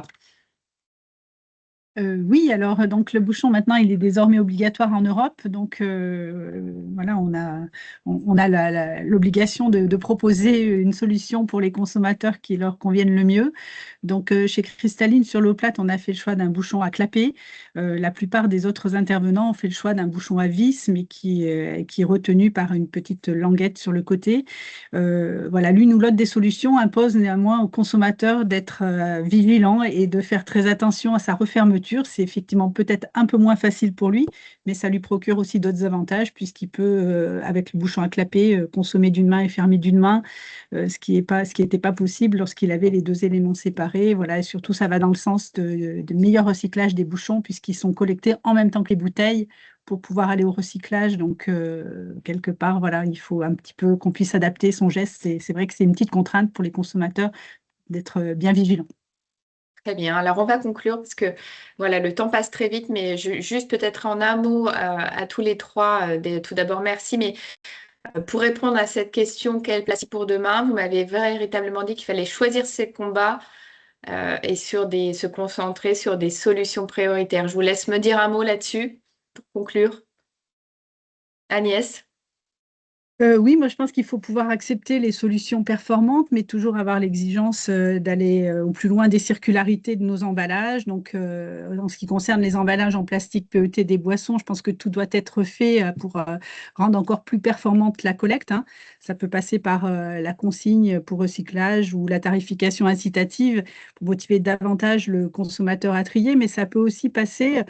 C: Oui, alors donc le bouchon maintenant il est désormais obligatoire en Europe, donc voilà on a l'obligation de proposer une solution pour les consommateurs qui leur convienne le mieux. Donc chez Cristalline sur l'eau plate on a fait le choix d'un bouchon à clapet. La plupart des autres intervenants ont fait le choix d'un bouchon à vis mais qui est retenu par une petite languette sur le côté. Voilà, l'une ou l'autre des solutions impose néanmoins aux consommateurs d'être vigilants et de faire très attention à sa refermeture. C'est effectivement peut-être un peu moins facile pour lui, mais ça lui procure aussi d'autres avantages puisqu'il peut, avec le bouchon à clapet, consommer d'une main et fermer d'une main, ce qui n'était pas possible lorsqu'il avait les deux éléments séparés. Voilà, et surtout, ça va dans le sens de meilleur recyclage des bouchons puisqu'ils sont collectés en même temps que les bouteilles pour pouvoir aller au recyclage. Donc, quelque part, voilà, il faut un petit peu qu'on puisse adapter son geste. C'est vrai que c'est une petite contrainte pour les consommateurs d'être bien vigilants.
A: Très bien. Alors, on va conclure parce que voilà, le temps passe très vite, mais juste peut-être en un mot à tous les trois. Tout d'abord, merci. Mais pour répondre à cette question, quel plastique pour demain, vous m'avez véritablement dit qu'il fallait choisir ses combats et se concentrer sur des solutions prioritaires. Je vous laisse me dire un mot là-dessus pour conclure. Agnès?
C: Oui, moi je pense qu'il faut pouvoir accepter les solutions performantes, mais toujours avoir l'exigence d'aller au plus loin des circularités de nos emballages. Donc, en ce qui concerne les emballages en plastique PET des boissons, je pense que tout doit être fait pour rendre encore plus performante la collecte, hein. Ça peut passer par la consigne pour recyclage ou la tarification incitative pour motiver davantage le consommateur à trier, mais ça peut aussi passer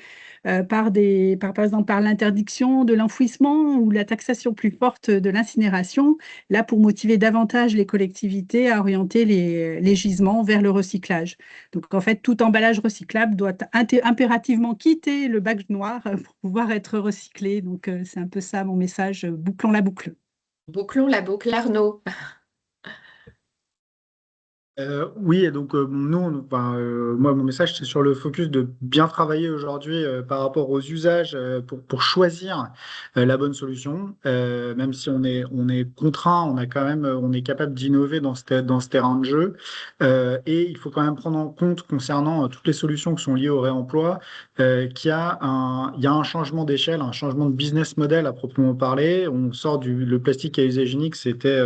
C: par exemple, par l'interdiction de l'enfouissement ou la taxation plus forte de l'incinération, là pour motiver davantage les collectivités à orienter les gisements vers le recyclage. Donc en fait, tout emballage recyclable doit impérativement quitter le bac noir pour pouvoir être recyclé. Donc c'est un peu ça mon message, bouclons la boucle.
A: Bouclons la boucle, Arnaud.
D: Oui, et donc nous, moi, mon message, c'est sur le focus de bien travailler aujourd'hui par rapport aux usages pour choisir la bonne solution. Même si on est contraint, on a quand même, on est capable d'innover dans ce terrain de jeu. Et il faut quand même prendre en compte concernant toutes les solutions qui sont liées au réemploi, il y a un changement d'échelle, un changement de business model à proprement parler. On sort le plastique à usage unique, c'était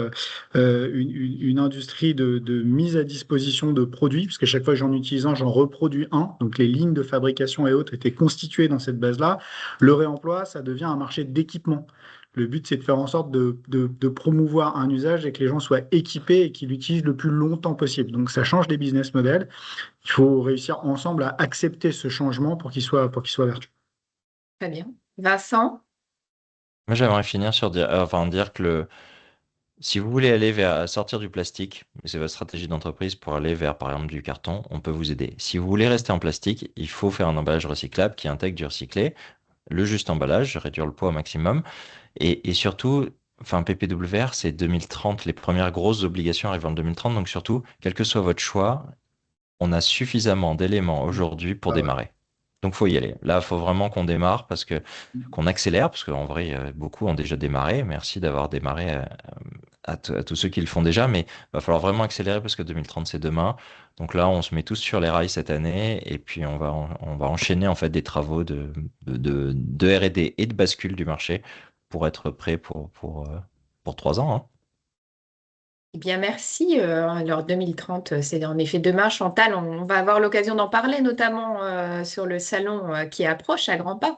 D: une industrie de mise à disposition de produits, parce qu'à chaque fois que j'en utilise un, j'en reproduis un. Donc les lignes de fabrication et autres étaient constituées dans cette base-là. Le réemploi, ça devient un marché d'équipement. Le but, c'est de faire en sorte de promouvoir un usage et que les gens soient équipés et qu'ils l'utilisent le plus longtemps possible. Donc ça change les business models. Il faut réussir ensemble à accepter ce changement pour qu'il soit vertueux.
A: Très bien. Vincent?
E: Moi, j'aimerais finir sur dire que si vous voulez aller vers sortir du plastique, et c'est votre stratégie d'entreprise pour aller vers, par exemple, du carton, on peut vous aider. Si vous voulez rester en plastique, il faut faire un emballage recyclable qui intègre du recyclé, le juste emballage, réduire le poids au maximum. Et surtout, enfin, PPWR, c'est 2030, les premières grosses obligations arrivent en 2030. Donc surtout, quel que soit votre choix, on a suffisamment d'éléments aujourd'hui pour
D: Ah ouais.
E: démarrer. Donc faut y aller. Là, il faut vraiment qu'on démarre qu'on accélère, parce qu'en vrai, beaucoup ont déjà démarré. Merci d'avoir démarré à tous ceux qui le font déjà, mais il va falloir vraiment accélérer parce que 2030, c'est demain. Donc là, on se met tous sur les rails cette année et puis on va enchaîner en fait des travaux de R&D et de bascule du marché pour être prêt pour 3 ans, hein.
A: Eh bien, merci. Alors, 2030, c'est en effet demain, Chantal. On va avoir l'occasion d'en parler, notamment sur le salon qui approche à grands pas.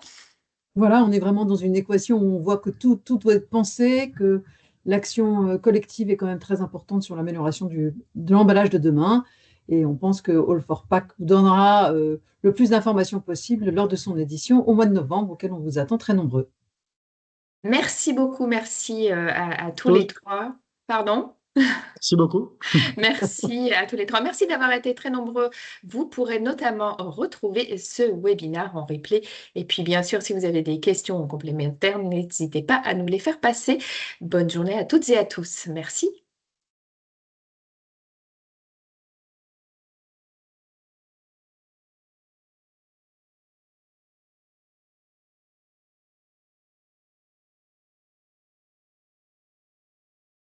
B: Voilà, on est vraiment dans une équation où on voit que tout doit être pensé, que l'action collective est quand même très importante sur l'amélioration de l'emballage de demain. Et on pense que All for Pack vous donnera le plus d'informations possible lors de son édition au mois de novembre, auquel on vous attend très nombreux.
A: Merci beaucoup, merci à tous les trois. Pardon?
D: Merci beaucoup.
A: Merci à tous les trois. Merci d'avoir été très nombreux. Vous pourrez notamment retrouver ce webinaire en replay. Et puis, bien sûr, si vous avez des questions complémentaires, n'hésitez pas à nous les faire passer. Bonne journée à toutes et à tous. Merci.